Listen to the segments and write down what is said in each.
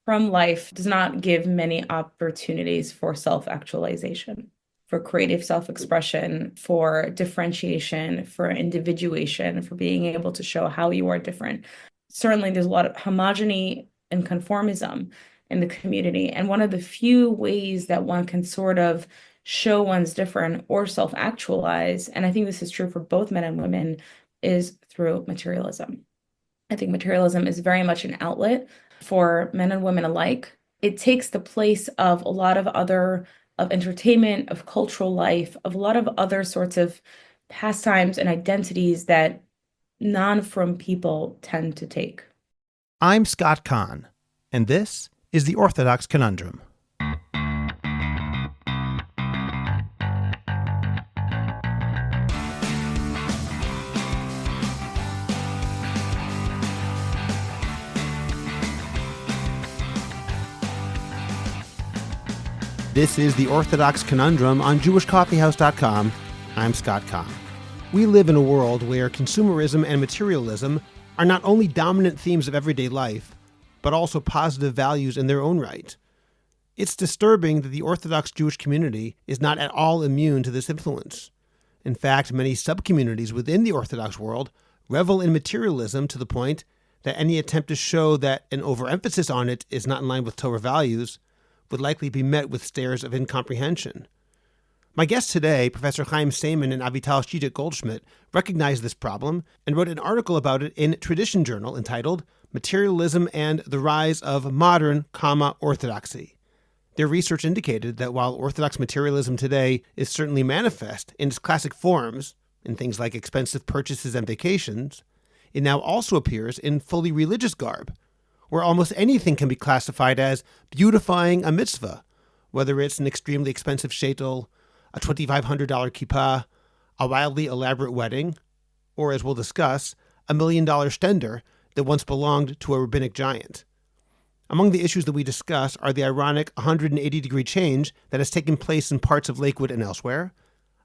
Frum life does not give many opportunities for self-actualization, for creative self-expression, for differentiation, for individuation, for being able to show how you are different. Certainly, there's a lot of homogeny and conformism in the community. And one of the few ways that one can sort of show one's different or self-actualize, and I think this is true for both men and women, is through materialism. I think materialism is very much an outlet for men and women alike. It takes the place of a lot of other, of entertainment, of cultural life, of a lot of other sorts of pastimes and identities that non-frum people tend to take. I'm Scott Kahn, and this is the Orthodox Conundrum. This is the Orthodox Conundrum on JewishCoffeehouse.com. I'm Scott Kahn. We live in a world where consumerism and materialism are not only dominant themes of everyday life, but also positive values in their own right. It's disturbing that the Orthodox Jewish community is not at all immune to this influence. In fact, many subcommunities within the Orthodox world revel in materialism to the point that any attempt to show that an overemphasis on it is not in line with Torah values would likely be met with stares of incomprehension. My guest today, Professor Chaim Saiman and Avital Chizhik Goldschmidt, recognized this problem and wrote an article about it in Tradition Journal entitled Materialism and the Rise of Modern, Orthodoxy. Their research indicated that while Orthodox materialism today is certainly manifest in its classic forms, in things like expensive purchases and vacations, it now also appears in fully religious garb, where almost anything can be classified as beautifying a mitzvah, whether it's an extremely expensive sheitel, a $2,500 kippah, a wildly elaborate wedding, or, as we'll discuss, $1 million stender that once belonged to a rabbinic giant. Among the issues that we discuss are the ironic 180-degree change that has taken place in parts of Lakewood and elsewhere,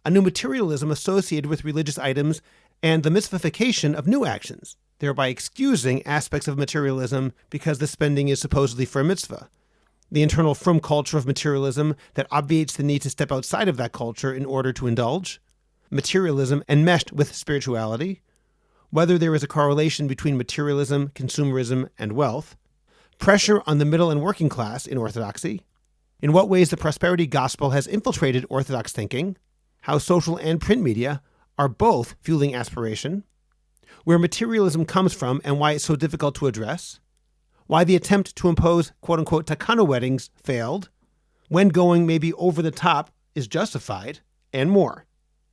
a new materialism associated with religious items, and the mitzvification of new actions, thereby excusing aspects of materialism because the spending is supposedly for a mitzvah. The internal frum culture of materialism that obviates the need to step outside of that culture in order to indulge. Materialism enmeshed with spirituality. Whether there is a correlation between materialism, consumerism, and wealth. Pressure on the middle and working class in Orthodoxy. In what ways the prosperity gospel has infiltrated Orthodox thinking. How social and print media are both fueling aspiration. Where materialism comes from and why it's so difficult to address, why the attempt to impose quote-unquote takana weddings failed, when going maybe over the top is justified, and more.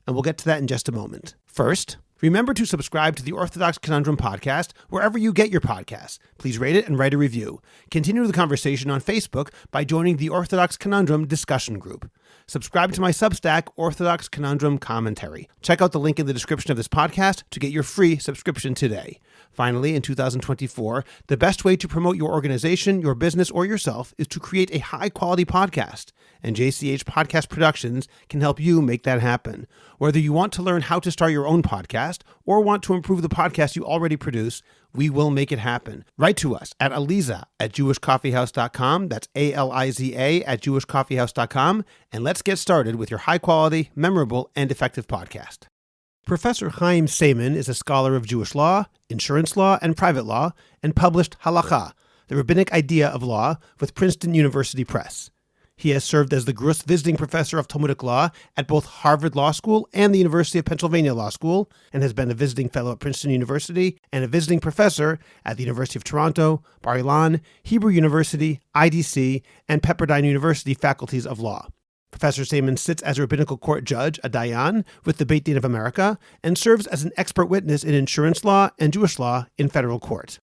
And we'll get to that in just a moment. First, remember to subscribe to the Orthodox Conundrum podcast wherever you get your podcasts. Please rate it and write a review. Continue the conversation on Facebook by joining the Orthodox Conundrum discussion group. Subscribe to my Substack, Orthodox Conundrum Commentary. Check out the link in the description of this podcast to get your free subscription today. Finally, in 2024, the best way to promote your organization, your business, or yourself is to create a high-quality podcast. And JCH Podcast Productions can help you make that happen. Whether you want to learn how to start your own podcast or want to improve the podcast you already produce, we will make it happen. Write to us at aliza@jewishcoffeehouse.com. That's ALIZA @jewishcoffeehouse.com. And let's get started with your high-quality, memorable, and effective podcast. Professor Chaim Saiman is a scholar of Jewish law, insurance law, and private law, and published Halakha, the rabbinic idea of law, with Princeton University Press. He has served as the Gruss Visiting Professor of Talmudic Law at both Harvard Law School and the University of Pennsylvania Law School, and has been a visiting fellow at Princeton University and a visiting professor at the University of Toronto, Bar-Ilan, Hebrew University, IDC, and Pepperdine University faculties of law. Professor Saiman sits as a rabbinical court judge, a dayan, with the Beit Din of America, and serves as an expert witness in insurance law and Jewish law in federal court.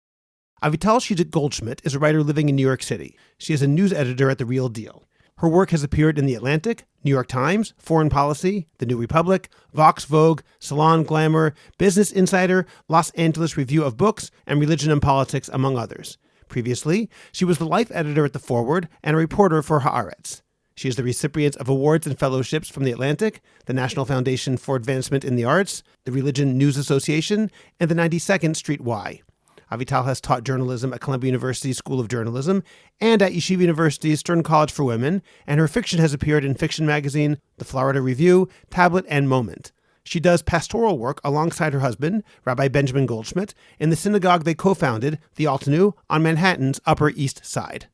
Avital Chizhik Goldschmidt is a writer living in New York City. She is a news editor at The Real Deal. Her work has appeared in The Atlantic, New York Times, Foreign Policy, The New Republic, Vox Vogue, Salon Glamour, Business Insider, Los Angeles Review of Books, and Religion and Politics, among others. Previously, she was the life editor at The Forward and a reporter for Haaretz. She is the recipient of awards and fellowships from The Atlantic, the National Foundation for Advancement in the Arts, the Religion News Association, and the 92nd Street Y. Avital has taught journalism at Columbia University's School of Journalism and at Yeshiva University's Stern College for Women, and her fiction has appeared in Fiction Magazine, The Florida Review, Tablet, and Moment. She does pastoral work alongside her husband, Rabbi Benjamin Goldschmidt, in the synagogue they co-founded, the Altanu, on Manhattan's Upper East Side.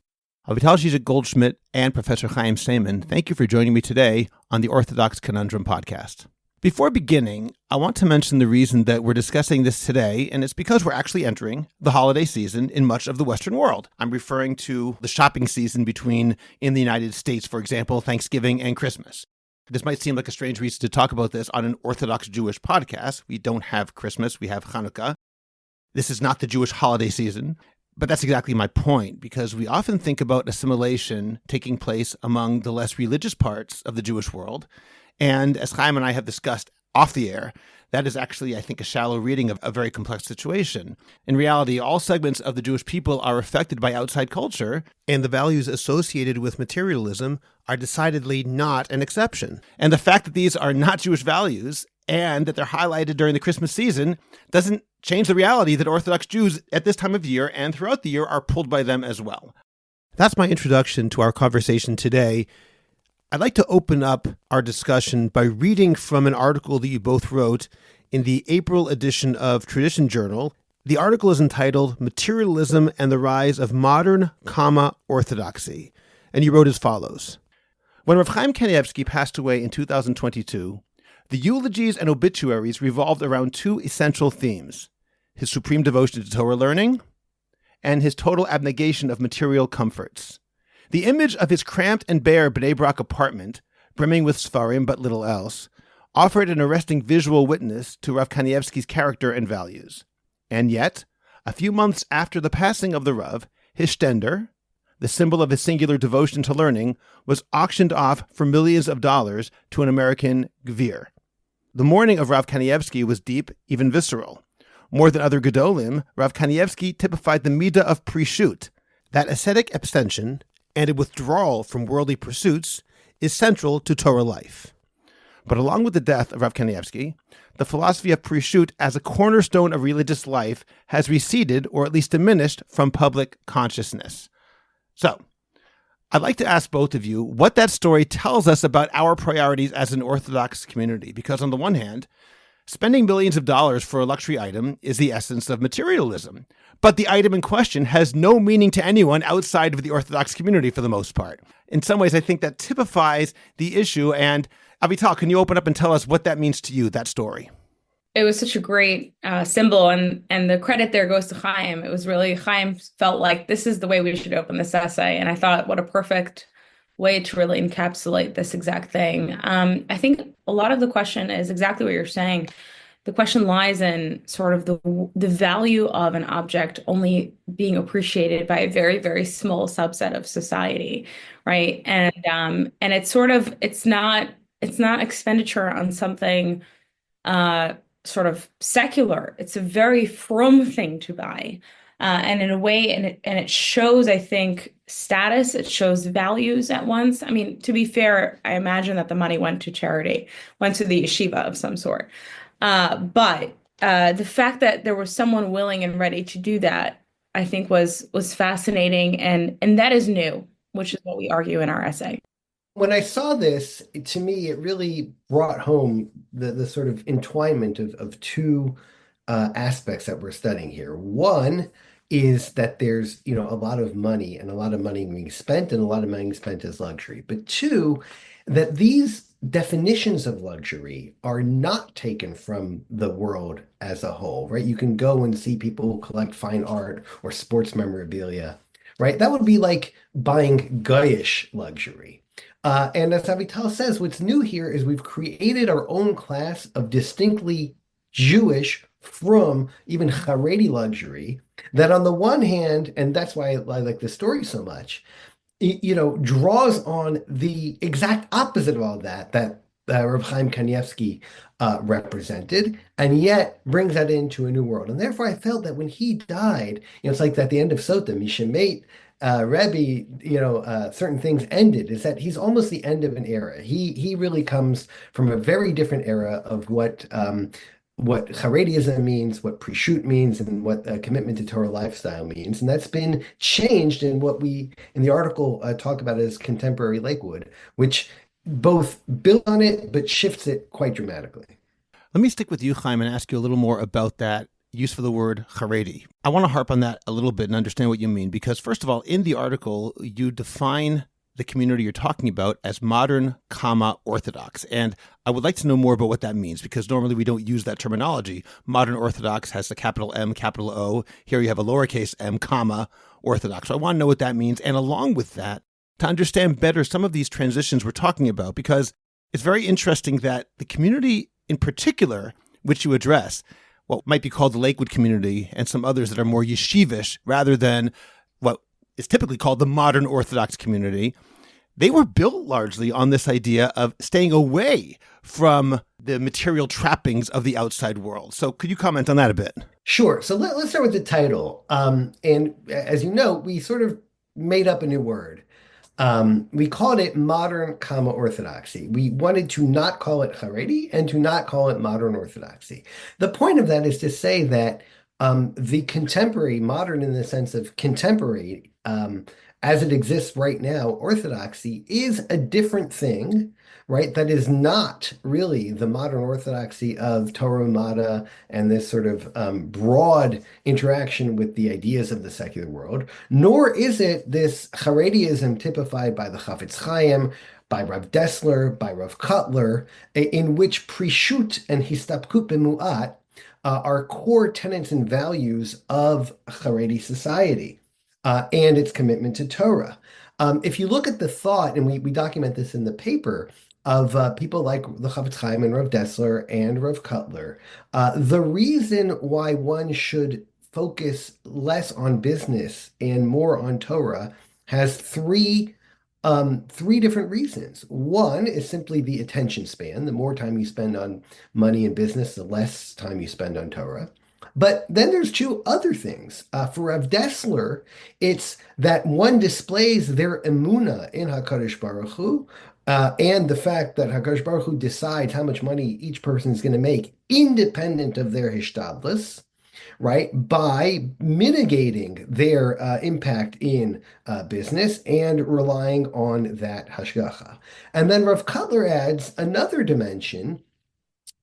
Avital, Chizhik, Goldschmidt, and Professor Chaim Saiman, thank you for joining me today on the Orthodox Conundrum podcast. Before beginning, I want to mention the reason that we're discussing this today, and it's because we're actually entering the holiday season in much of the Western world. I'm referring to the shopping season between, in the United States, for example, Thanksgiving and Christmas. This might seem like a strange reason to talk about this on an Orthodox Jewish podcast. We don't have Christmas, we have Hanukkah. This is not the Jewish holiday season, but that's exactly my point, because we often think about assimilation taking place among the less religious parts of the Jewish world. And as Chaim and I have discussed off the air, that is actually, I think, a shallow reading of a very complex situation. In reality, all segments of the Jewish people are affected by outside culture, and the values associated with materialism are decidedly not an exception. And the fact that these are not Jewish values and that they're highlighted during the Christmas season doesn't change the reality that Orthodox Jews at this time of year and throughout the year are pulled by them as well. That's my introduction to our conversation today. I'd like to open up our discussion by reading from an article that you both wrote in the April edition of Tradition Journal. The article is entitled Materialism and the Rise of Modern, Orthodoxy. And you wrote as follows. When Rav Chaim Kanievsky passed away in 2022, the eulogies and obituaries revolved around two essential themes: his supreme devotion to Torah learning and his total abnegation of material comforts. The image of his cramped and bare Bnei Brak apartment, brimming with Sfarim but little else, offered an arresting visual witness to Rav Kanievsky's character and values. And yet, a few months after the passing of the Rav, his stender, the symbol of his singular devotion to learning, was auctioned off for millions of dollars to an American gvir. The mourning of Rav Kanievsky was deep, even visceral. More than other Gedolim, Rav Kanievsky typified the midah of prishut, that ascetic abstention and a withdrawal from worldly pursuits is central to Torah life. But along with the death of Rav Kanievsky, the philosophy of prishut as a cornerstone of religious life has receded, or at least diminished, from public consciousness. So, I'd like to ask both of you what that story tells us about our priorities as an Orthodox community, because on the one hand, spending millions of dollars for a luxury item is the essence of materialism. But the item in question has no meaning to anyone outside of the Orthodox community for the most part. In some ways, I think that typifies the issue. And Avital, can you open up and tell us what that means to you, that story? It was such a great symbol, and the credit there goes to Chaim. It was really, Chaim felt like this is the way we should open this essay. And I thought, what a perfect way to really encapsulate this exact thing. I think a lot of the question is exactly what you're saying. The question lies in sort of the value of an object only being appreciated by a very, very small subset of society, right? And it's sort of it's not expenditure on something sort of secular. It's a very frum thing to buy. And in a way, and it shows, I think, status, it shows values at once. I mean, to be fair, I imagine that the money went to charity, went to the yeshiva of some sort. But the fact that there was someone willing and ready to do that, I think was fascinating. And that is new, which is what we argue in our essay. When I saw this, to me, it really brought home the sort of entwinement of two aspects that we're studying here. One is that there's, a lot of money and a lot of money being spent and a lot of money spent as luxury. But two, that these definitions of luxury are not taken from the world as a whole, right? You can go and see people who collect fine art or sports memorabilia, right? That would be like buying Goyish luxury. And as Avital says, what's new here is we've created our own class of distinctly Jewish, frum, even Haredi luxury that on the one hand, and that's why I like this story so much, draws on the exact opposite of all that Rav Chaim Kanievsky represented, and yet brings that into a new world. And therefore, I felt that when he died, it's like at the end of Sota, Mishemet, Rebbe, certain things ended, is that he's almost the end of an era. He really comes from a very different era of what what Haredism means, what Prishut means, and what commitment to Torah lifestyle means. And that's been changed in what we, in the article, talk about as contemporary Lakewood, which both builds on it, but shifts it quite dramatically. Let me stick with you, Chaim, and ask you a little more about that use for the word Haredi. I want to harp on that a little bit and understand what you mean, because first of all, in the article, you define the community you're talking about as modern, Orthodox. And I would like to know more about what that means, because normally we don't use that terminology. Modern Orthodox has the capital M, capital O. Here you have a lowercase m, Orthodox. So I want to know what that means. And along with that, to understand better some of these transitions we're talking about, because it's very interesting that the community in particular, which you address, what might be called the Lakewood community and some others that are more yeshivish rather than what is typically called the modern Orthodox community, they were built largely on this idea of staying away from the material trappings of the outside world. So could you comment on that a bit? Sure. So let's start with the title. And as you know, we sort of made up a new word. We called it modern orthodoxy. We wanted to not call it Haredi and to not call it modern orthodoxy. The point of that is to say that the contemporary, modern in the sense of contemporary, as it exists right now, orthodoxy is a different thing, right? That is not really the modern orthodoxy of Torah Umada and this sort of broad interaction with the ideas of the secular world, nor is it this Haredism typified by the Chafetz Chaim, by Rav Dessler, by Rav Kotler, in which Prishut and Histapkut B'mu'at are core tenets and values of Haredi society and its commitment to Torah. If you look at the thought, and we document this in the paper, of people like the Chafetz Chaim and Rav Dessler and Rav Kotler, the reason why one should focus less on business and more on Torah has three different reasons. One is simply the attention span. The more time you spend on money and business, the less time you spend on Torah. But then there's two other things. For Rav Dessler, it's that one displays their emuna in HaKadosh Baruch Hu, and the fact that HaKadosh Baruch Hu decides how much money each person is going to make independent of their hishtadlus, right, by mitigating their impact in business and relying on that hashgacha. And then Rav Kotler adds another dimension,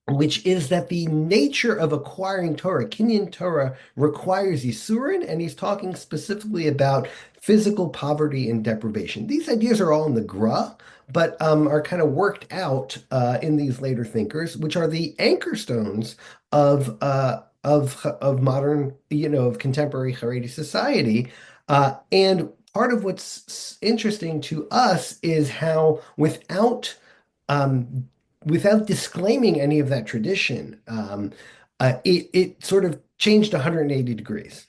which is that the nature of acquiring Torah, Kinyan Torah, requires Yisurin, and he's talking specifically about physical poverty and deprivation. These ideas are all in the Gra, but are kind of worked out in these later thinkers, which are the anchor stones of modern, of contemporary Haredi society. And part of what's interesting to us is how without disclaiming any of that tradition, it sort of changed 180 degrees.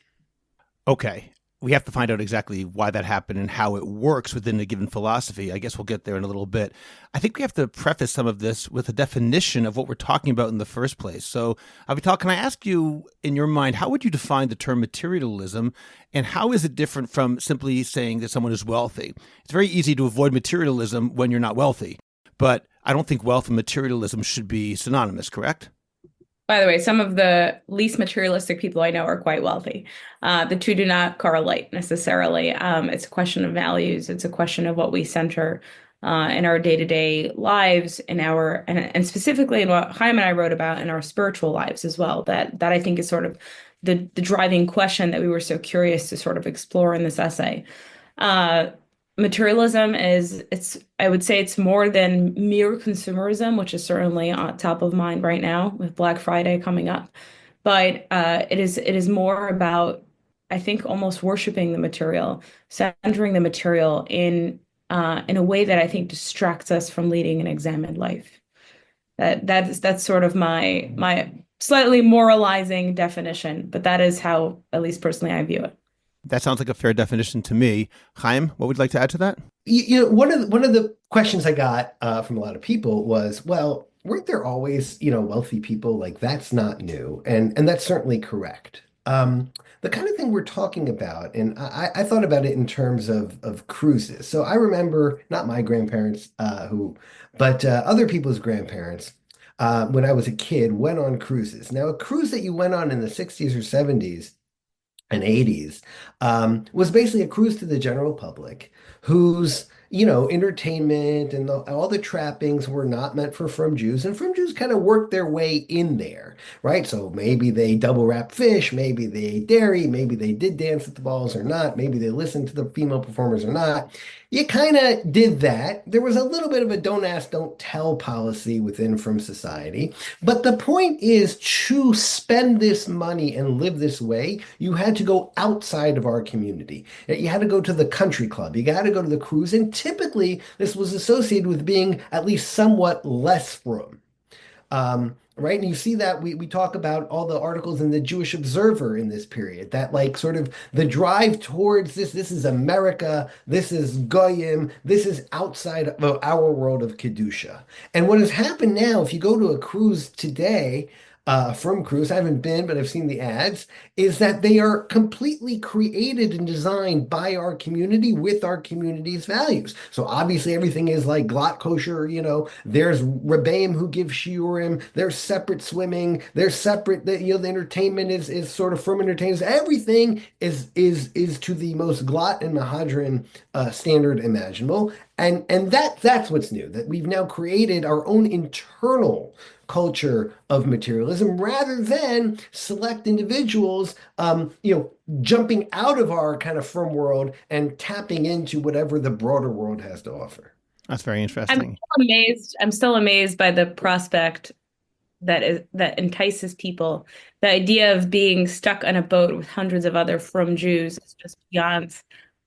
Okay. We have to find out exactly why that happened and how it works within a given philosophy. I guess we'll get there in a little bit. I think we have to preface some of this with a definition of what we're talking about in the first place. So, Avital, can I ask you, in your mind, how would you define the term materialism, and how is it different from simply saying that someone is wealthy? It's very easy to avoid materialism when you're not wealthy, but I don't think wealth and materialism should be synonymous, correct? By the way, some of the least materialistic people I know are quite wealthy. The two do not correlate necessarily. It's a question of values. It's a question of what we center in our day-to-day lives, and specifically in what Chaim and I wrote about in our spiritual lives as well. That I think is sort of the driving question that we were so curious to sort of explore in this essay. Materialism I would say it's more than mere consumerism, which is certainly on top of mind right now with Black Friday coming up. But it is more about, I think, almost worshiping the material, centering the material in a way that I think distracts us from leading an examined life. That's sort of my slightly moralizing definition, but that is how, at least personally, I view it. That sounds like a fair definition to me. Chaim, what would you like to add to that? One of the questions I got from a lot of people was, well, weren't there always, wealthy people? Like, that's not new. And that's certainly correct. The kind of thing we're talking about, and I thought about it in terms of cruises. So I remember not my grandparents but other people's grandparents when I was a kid, went on cruises. Now, a cruise that you went on in the 60s or 70s and 80s was basically a cruise to the general public whose, entertainment and all the trappings were not meant for frum Jews. And frum Jews kind of worked their way in there, right? So maybe they double wrap fish, maybe they ate dairy, maybe they did dance at the balls or not, maybe they listened to the female performers or not. You kind of did that. There was a little bit of a don't ask, don't tell policy within frum society. But the point is to spend this money and live this way, you had to go outside of our community. You had to go to the country club. You got to go to the cruise. And typically, this was associated with being at least somewhat less frum. Right. And you see that we talk about all the articles in the Jewish Observer in this period, that like sort of the drive towards this is America, this is Goyim, this is outside of our world of Kedusha. And what has happened now, if you go to a cruise today, from cruise, I haven't been, but I've seen the ads, is that they are completely created and designed by our community with our community's values. So obviously everything is like glot kosher, there's Rebbeim who give shiurim, there's separate swimming, there's separate, the entertainment is sort of from entertainers. Everything is to the most glot and mahadran standard imaginable. And that's what's new, that we've now created our own internal culture of materialism rather than select individuals, jumping out of our kind of frum world and tapping into whatever the broader world has to offer. That's very interesting. I'm still amazed by the prospect that entices people. The idea of being stuck on a boat with hundreds of other frum Jews is just beyond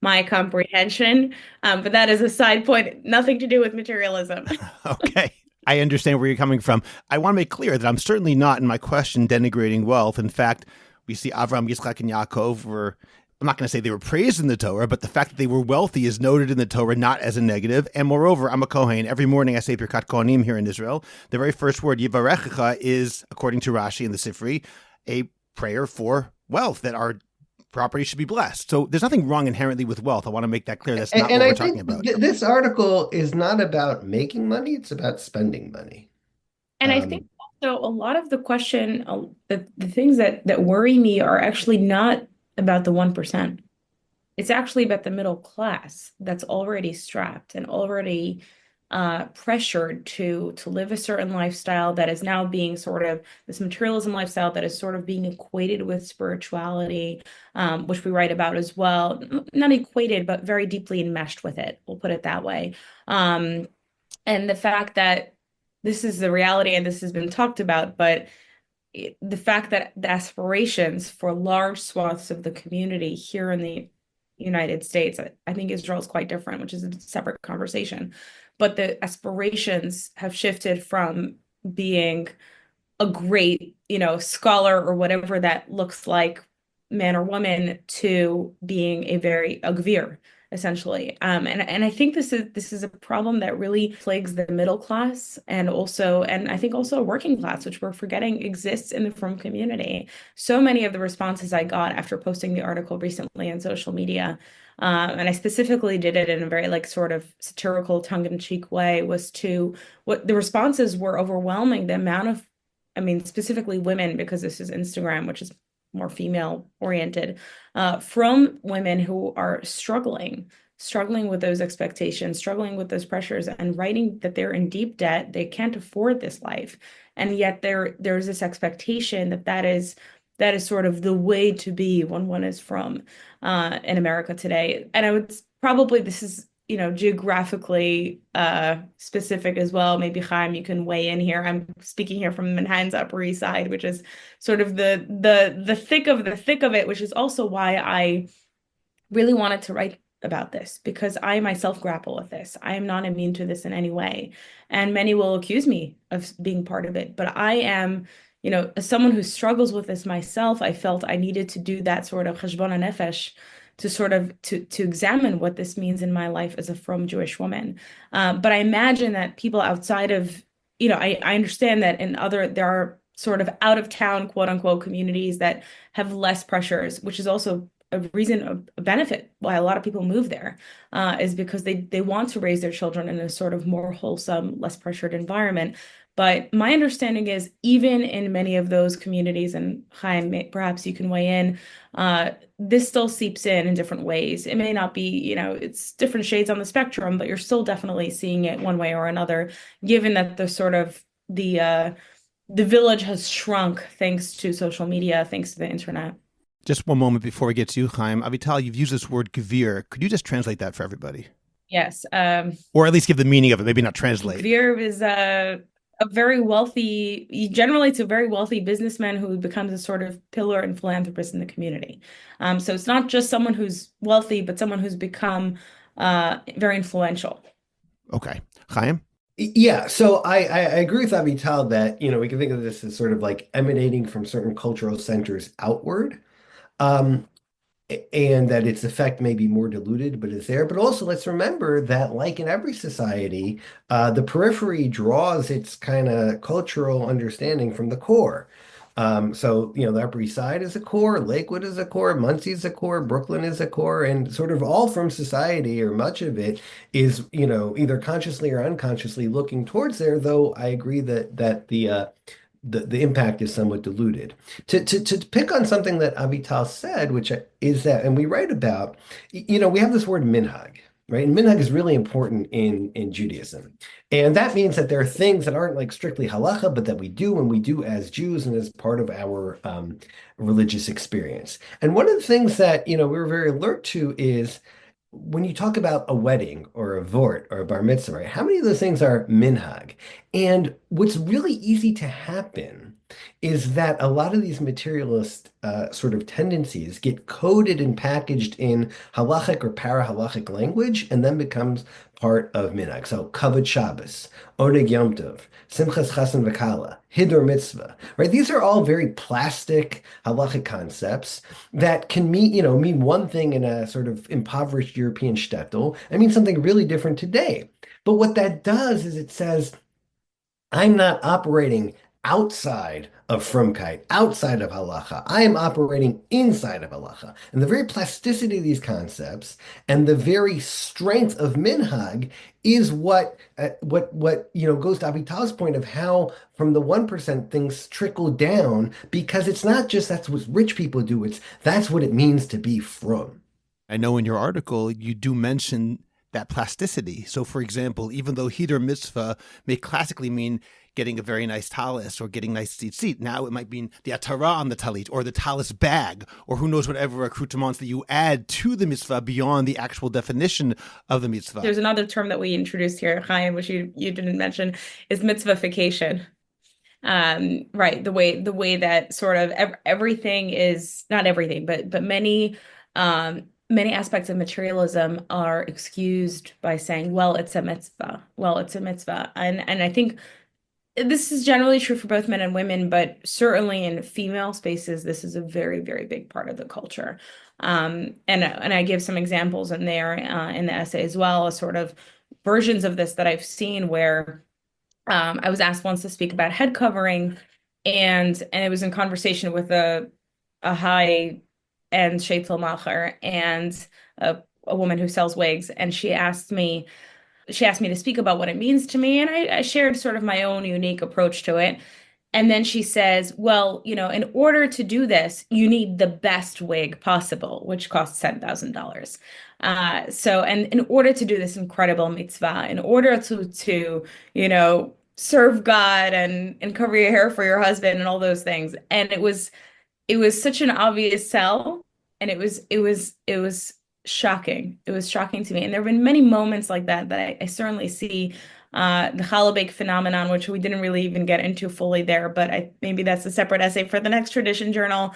my comprehension. But that is a side point, nothing to do with materialism. Okay. I understand where you're coming from. I want to make clear that I'm certainly not in my question denigrating wealth. In fact, we see Avram, Yitzchak, and Yaakov were, I'm not going to say they were praised in the Torah, but the fact that they were wealthy is noted in the Torah, not as a negative. And moreover, I'm a Kohen. Every morning I say Birkat Kohanim here in Israel. The very first word, Yivarechecha, is, according to Rashi in the Sifri, a prayer for wealth, that our property should be blessed. So there's nothing wrong inherently with wealth. I want to make that clear. That's not what we're talking about. This article is not about making money. It's about spending money. And I think also a lot of the question, the things that worry me are actually not about the 1%. It's actually about the middle class that's already strapped and already pressured to live a certain lifestyle that is now being sort of this materialism lifestyle that is sort of being equated with spirituality, which we write about as well. Not equated, but very deeply enmeshed with it. We'll put it that way. And the fact that this is the reality and this has been talked about, but the fact that the aspirations for large swaths of the community here in the United States, I think Israel is quite different, which is a separate conversation. But the aspirations have shifted from being a great, scholar or whatever that looks like, man or woman, to being a gvir, essentially. And I think this is a problem that really plagues the middle class and I think also a working class, which we're forgetting exists in the frum community. So many of the responses I got after posting the article recently on social media, and I specifically did it in a very sort of satirical, tongue-in-cheek way, was to what the responses were overwhelming. The amount of, specifically women, because this is Instagram, which is more female oriented, from women who are struggling with those expectations, struggling with those pressures, and writing that they're in deep debt, they can't afford this life. And yet there's this expectation that is sort of the way to be when one is from in America today. And I would probably, this is, geographically specific as well. Maybe Chaim, you can weigh in here. I'm speaking here from Manhattan's Upper East Side, which is sort of the thick of it, which is also why I really wanted to write about this, because I myself grapple with this. I am not immune to this in any way. And many will accuse me of being part of it, but I am, as someone who struggles with this myself, I felt I needed to do that sort of cheshbon hanefesh to sort of to examine what this means in my life as a frum Jewish woman. But I imagine that people outside of, I understand that there are sort of out of town, quote unquote, communities that have less pressures, which is also a reason, a benefit why a lot of people move there, is because they want to raise their children in a sort of more wholesome, less pressured environment. But my understanding is even in many of those communities, and Chaim, perhaps you can weigh in, this still seeps in different ways. It may not be, it's different shades on the spectrum, but you're still definitely seeing it one way or another, given that the sort of the village has shrunk thanks to social media, thanks to the internet. Just one moment before we get to you, Chaim. Avital, you've used this word gvir. Could you just translate that for everybody? Yes. Or at least give the meaning of it, maybe not translate. Gvir is a very wealthy, generally it's a very wealthy businessman who becomes a sort of pillar and philanthropist in the community. So it's not just someone who's wealthy, but someone who's become very influential. Okay. Chaim? Yeah, so I agree with Avital that, we can think of this as sort of like emanating from certain cultural centers outward. Um, and that its effect may be more diluted, but it's there. But also, let's remember that, like in every society, the periphery draws its kind of cultural understanding from the core. So, the Upper East Side is a core, Lakewood is a core, Muncie is a core, Brooklyn is a core, and sort of all from society, or much of it, is, either consciously or unconsciously looking towards there, though I agree that the impact is somewhat diluted. To pick on something that Avital said, which is that, and we write about, we have this word minhag, right? And minhag is really important in Judaism. And that means that there are things that aren't like strictly halacha, but that we do and we do as Jews and as part of our religious experience. And one of the things that, we're very alert to is when you talk about a wedding or a vort or a bar mitzvah, right, how many of those things are minhag? And what's really easy to happen is that a lot of these materialist sort of tendencies get coded and packaged in halachic or para-halachic language and then becomes part of minhag. So kavod Shabbos, oneg Yom Tov, simchas chasen v'kala, hidur mitzvah, right? These are all very plastic halachic concepts that can mean one thing in a sort of impoverished European shtetl and mean something really different today. But what that does is it says, I'm not operating outside of frumkeit, outside of halacha. I am operating inside of halacha. And the very plasticity of these concepts and the very strength of minhag is what goes to Avital's point of how from the 1% things trickle down, because it's not just that's what rich people do, that's what it means to be frum. I know in your article you do mention that plasticity. So, for example, even though hidur mitzvah may classically mean getting a very nice talis or getting nice tzitzit, now it might mean the atara on the talit or the talis bag, or who knows, whatever accoutrements that you add to the mitzvah beyond the actual definition of the mitzvah. There's another term that we introduced here, Chaim, which you didn't mention, is mitzvification. Right, the way that sort of everything is, not everything, but many aspects of materialism are excused by saying, well, it's a mitzvah. Well, it's a mitzvah. And I think this is generally true for both men and women, but certainly in female spaces, this is a very, very big part of the culture. And I give some examples in there in the essay as well, as sort of versions of this that I've seen where I was asked once to speak about head covering, and it was in conversation with a high-end sheitel macher and a woman who sells wigs, and she asked me to speak about what it means to me, and I shared sort of my own unique approach to it. And then she says, well, in order to do this, you need the best wig possible, which costs $10,000. And in order to do this incredible mitzvah, in order to serve God and cover your hair for your husband and all those things. And it was such an obvious sell, and it was shocking. It was shocking to me. And there have been many moments like that I certainly see the challah phenomenon, which we didn't really even get into fully there, but maybe that's a separate essay for the next tradition journal.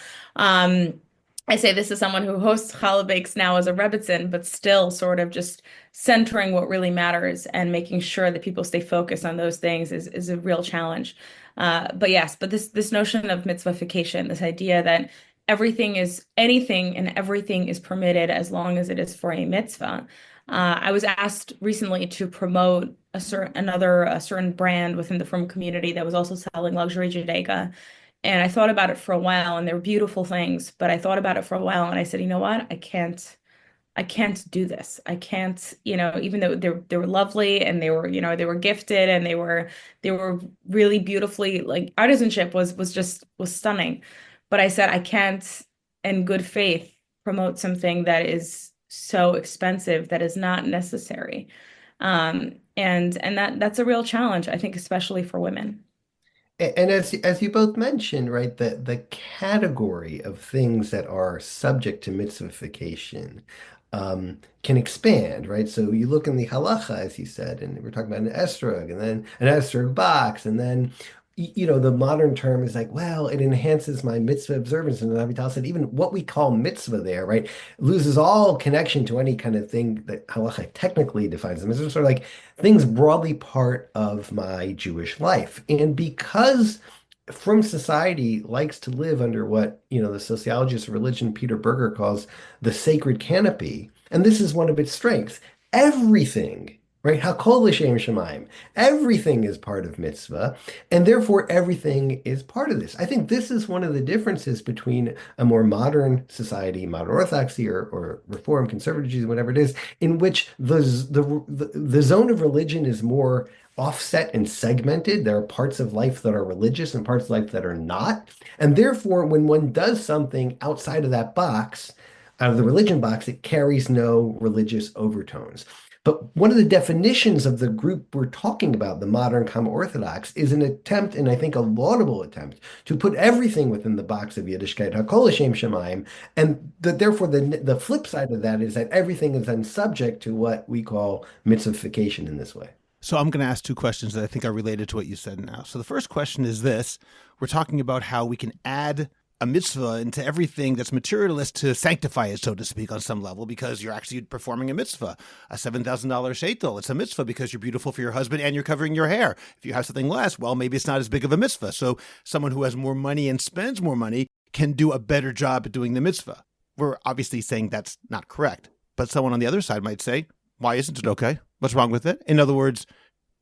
I say this as someone who hosts challah bakes now as a rebbitzin, but still sort of just centering what really matters and making sure that people stay focused on those things is a real challenge. But this notion of mitzvification, this idea that anything and everything is permitted as long as it is for a mitzvah. I was asked recently to promote a certain brand within the frum community that was also selling luxury Judaica. And I thought about it for a while, and they were beautiful things, but I thought about it for a while and I said, you know what? I can't I can't do this. I can't, even though they were lovely and they were, they were gifted and they were really beautifully, like artisanship was stunning. But I said I can't in good faith promote something that is so expensive that is not necessary. And that's a real challenge, I think, especially for women. And as you both mentioned, right, the category of things that are subject to mitzvification can expand, right? So you look in the halacha, as you said, and we're talking about an estrog, and then an estrog box, and then the modern term is like, well, it enhances my mitzvah observance. And Avital said, even what we call mitzvah there, right, loses all connection to any kind of thing that halacha technically defines them. It's sort of like things broadly part of my Jewish life. And because from society likes to live under what, the sociologist of religion, Peter Berger, calls the sacred canopy, and this is one of its strengths, everything, right? Hakol l'shem shamayim. Everything is part of mitzvah, and therefore everything is part of this. I think this is one of the differences between a more modern society, modern Orthodoxy or Reform, conservative Judaism, whatever it is, in which the zone of religion is more offset and segmented. There are parts of life that are religious and parts of life that are not. And therefore, when one does something outside of that box, out of the religion box, it carries no religious overtones. But one of the definitions of the group we're talking about, the modern Common Orthodox, is an attempt, and I think a laudable attempt, to put everything within the box of Yiddishkeit, Hakol Hashem Shemaim, and therefore the flip side of that is that everything is then subject to what we call mitzvification in this way. So I'm going to ask two questions that I think are related to what you said now. So the first question is this. We're talking about how we can add a mitzvah into everything that's materialist to sanctify it, so to speak, on some level, because you're actually performing a mitzvah. A $7,000 sheitel, it's a mitzvah because you're beautiful for your husband and you're covering your hair. If you have something less, well, maybe it's not as big of a mitzvah. So someone who has more money and spends more money can do a better job at doing the mitzvah. We're obviously saying that's not correct. But someone on the other side might say, why isn't it okay? What's wrong with it? In other words,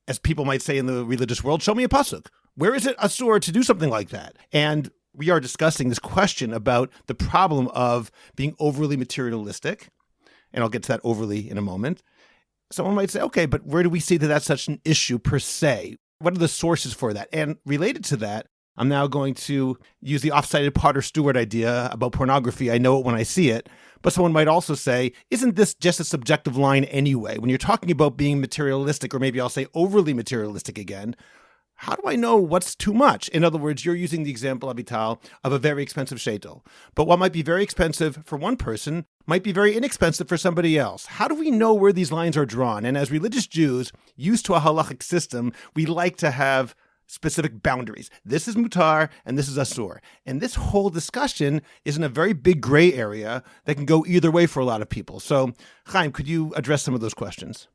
as people might say in the religious world, show me a pasuk. Where is it asur to do something like that? And we are discussing this question about the problem of being overly materialistic. And I'll get to that overly in a moment. Someone might say, okay, but where do we see that that's such an issue per se? What are the sources for that? And related to that, I'm now going to use the oft-cited Potter Stewart idea about pornography. I know it when I see it. But someone might also say, isn't this just a subjective line anyway? When you're talking about being materialistic, or maybe I'll say overly materialistic again, how do I know what's too much? In other words, you're using the example, Avital, of a very expensive sheitel. But what might be very expensive for one person might be very inexpensive for somebody else. How do we know where these lines are drawn? And as religious Jews, used to a halachic system, we like to have specific boundaries. This is mutar and this is asur. And this whole discussion is in a very big gray area that can go either way for a lot of people. So, Chaim, could you address some of those questions?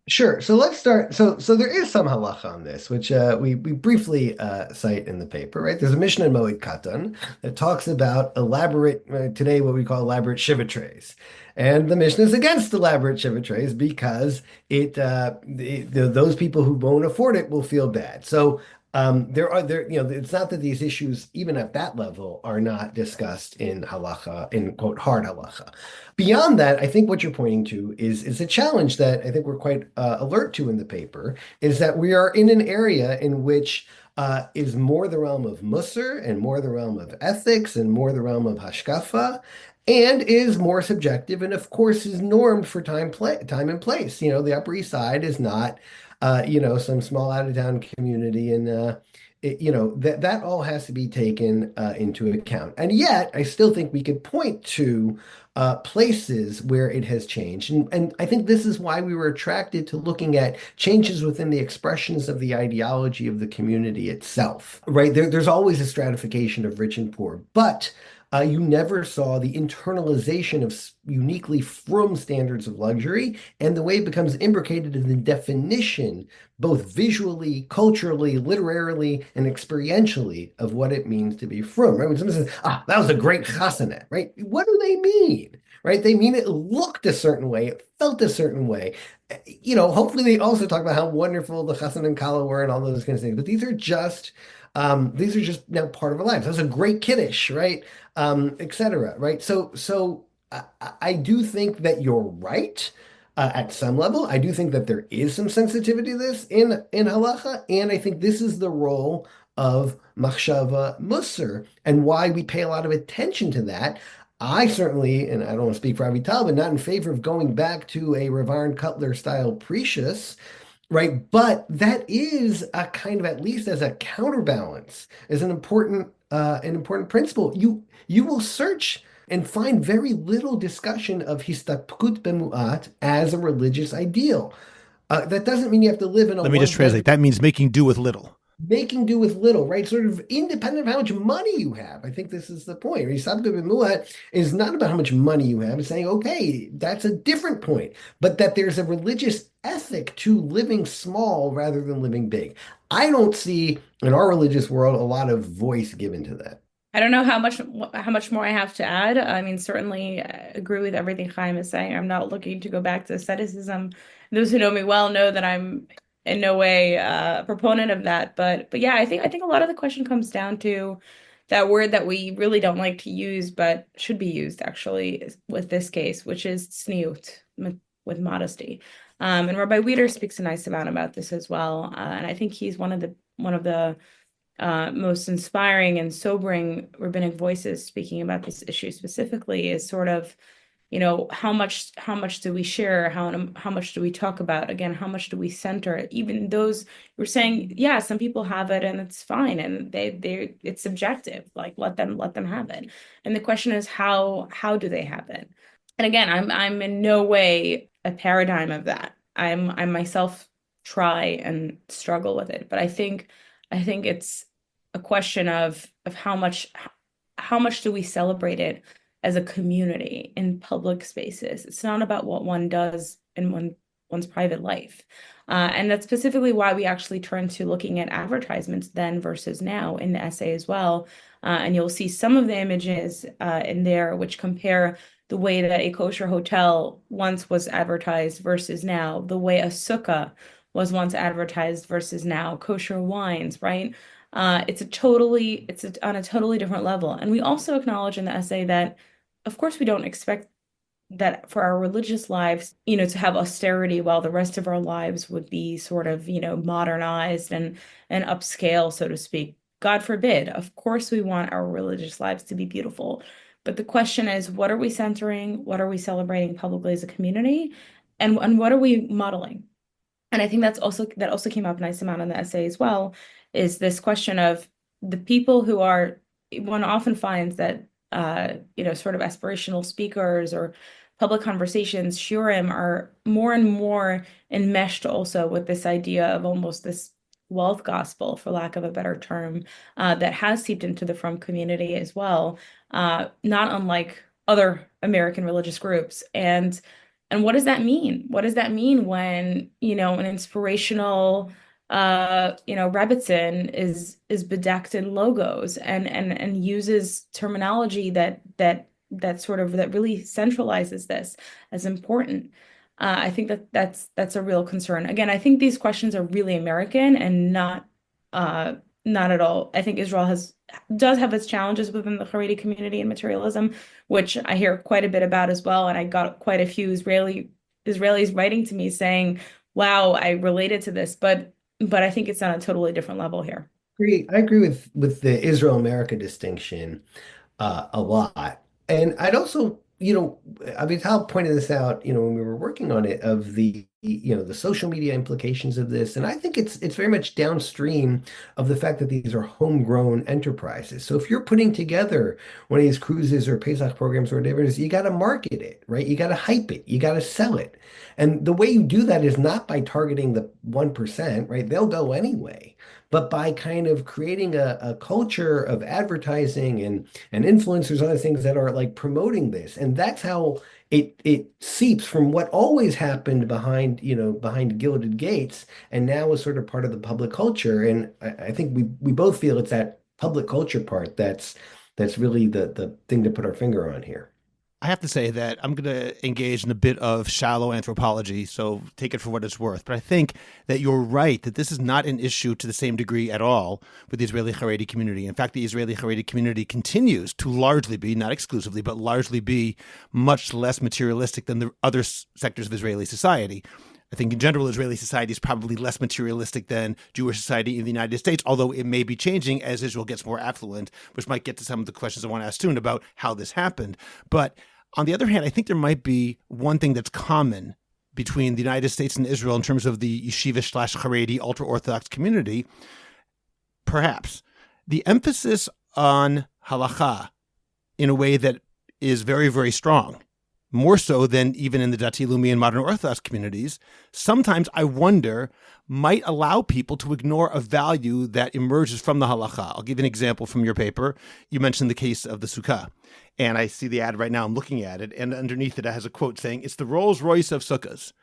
Sure. So let's start. So there is some halacha on this, which we briefly cite in the paper, right? There's a Mishnah in Moed Katan that talks about elaborate, today what we call elaborate shiva trays. And the Mishnah is against elaborate shiva trays because those people who won't afford it will feel bad. So it's not that these issues, even at that level, are not discussed in halacha, in quote, hard halacha. Beyond that, I think what you're pointing to is a challenge that I think we're quite alert to in the paper, is that we are in an area in which is more the realm of musar and more the realm of ethics and more the realm of hashkafa, and is more subjective and of course is normed for time and place. The Upper East Side is not some small out of town community, and that all has to be taken into account. And yet, I still think we could point to places where it has changed, and I think this is why we were attracted to looking at changes within the expressions of the ideology of the community itself. Right there's always a stratification of rich and poor, but you never saw the internalization of uniquely frum standards of luxury and the way it becomes imbricated in the definition, both visually, culturally, literarily, and experientially, of what it means to be frum. Right? When someone says, that was a great chasanet, right? What do they mean? Right? They mean it looked a certain way, it felt a certain way. Hopefully they also talk about how wonderful the chasan and kala were and all those kinds of things. But these are just now part of our lives. That was a great kiddush, right? Etc. Right? So I do think that you're right at some level. I do think that there is some sensitivity to this in halacha, and I think this is the role of machshava musar and why we pay a lot of attention to that. I certainly, and I don't want to speak for Avital, but not in favor of going back to a Rav Aaron Cutler style precious, right? But that is a kind of, at least as a counterbalance, is an important principle. You will search and find very little discussion of histakput bemuat as a religious ideal. That doesn't mean you have to live in a Let me just one bedroom, translate. That means making do with little. making do with little, right? Sort of independent of how much money you have. I think this is the point. Histakput bemuat is not about how much money you have. It's saying, okay, that's a different point, but that there's a religious ethic to living small rather than living big. I don't see in our religious world a lot of voice given to that. I don't know how much more I have to add. I mean, certainly I agree with everything Chaim is saying. I'm not looking to go back to asceticism. Those who know me well know that I'm in no way a proponent of that. But yeah, I think a lot of the question comes down to that word that we really don't like to use, but should be used actually with this case, which is tzniut, with modesty. And Rabbi Weider speaks a nice amount about this as well. And I think he's one of the most inspiring and sobering rabbinic voices speaking about this issue specifically is sort of, how much do we share? How much do we talk about? Again, how much do we center? Even those we're saying, yeah, some people have it and it's fine, and they it's subjective. Like let them have it. And the question is how do they have it? And again, I'm in no way a paradigm of that. I myself try and struggle with it, but I think it's a question of how much do we celebrate it as a community in public spaces. It's not about what one does in one's private life. And that's specifically why we actually turn to looking at advertisements then versus now in the essay as well. And you'll see some of the images in there which compare the way that a kosher hotel once was advertised versus now, the way a sukkah was once advertised versus now, kosher wines, right? On a totally different level. And we also acknowledge in the essay that, of course, we don't expect that for our religious lives, to have austerity while the rest of our lives would be sort of, modernized and upscale, so to speak. God forbid. Of course, we want our religious lives to be beautiful. But the question is, what are we centering? What are we celebrating publicly as a community? And what are we modeling? And I think that also came up a nice amount in the essay as well, is this question of the people who are one often finds that sort of aspirational speakers or public conversations, shurim, are more and more enmeshed also with this idea of almost this wealth gospel, for lack of a better term, that has seeped into the frum community as well, not unlike other American religious groups. And what does that mean? What does that mean when, an inspirational Rebbitzin is bedecked in logos and uses terminology that really centralizes this as important. I think that's a real concern. Again, I think these questions are really American and not at all. I think Israel does have its challenges within the Haredi community and materialism, which I hear quite a bit about as well. And I got quite a few Israelis writing to me saying, "Wow, I related to this," but I think it's on a totally different level here. I agree with the Israel-America distinction a lot. And I'd also, Avital pointed this out, when we were working on it, of the social media implications of this. And I think it's very much downstream of the fact that these are homegrown enterprises. So if you're putting together one of these cruises or Pesach programs or whatever it is, you got to market it, right? You got to hype it, you got to sell it. And the way you do that is not by targeting the 1%, right? They'll go anyway, but by kind of creating a culture of advertising and influencers, other things that are like promoting this. And that's how it seeps from what always happened behind gilded gates, and now is sort of part of the public culture. And I think we both feel it's that public culture part that's really the thing to put our finger on here. I have to say that I'm going to engage in a bit of shallow anthropology, so take it for what it's worth. But I think that you're right, that this is not an issue to the same degree at all with the Israeli Haredi community. In fact, the Israeli Haredi community continues to largely be, not exclusively, but largely be much less materialistic than the other sectors of Israeli society. I think in general, Israeli society is probably less materialistic than Jewish society in the United States, although it may be changing as Israel gets more affluent, which might get to some of the questions I want to ask soon about how this happened. But on the other hand, I think there might be one thing that's common between the United States and Israel in terms of the yeshiva/Haredi ultra-Orthodox community. Perhaps the emphasis on halacha in a way that is very, very strong, more so than even in the Dati Leumi and modern Orthodox communities, sometimes I wonder might allow people to ignore a value that emerges from the halacha. I'll give you an example from your paper. You mentioned the case of the sukkah. And I see the ad right now. I'm looking at it. And underneath it, it has a quote saying, it's the Rolls Royce of sukkahs.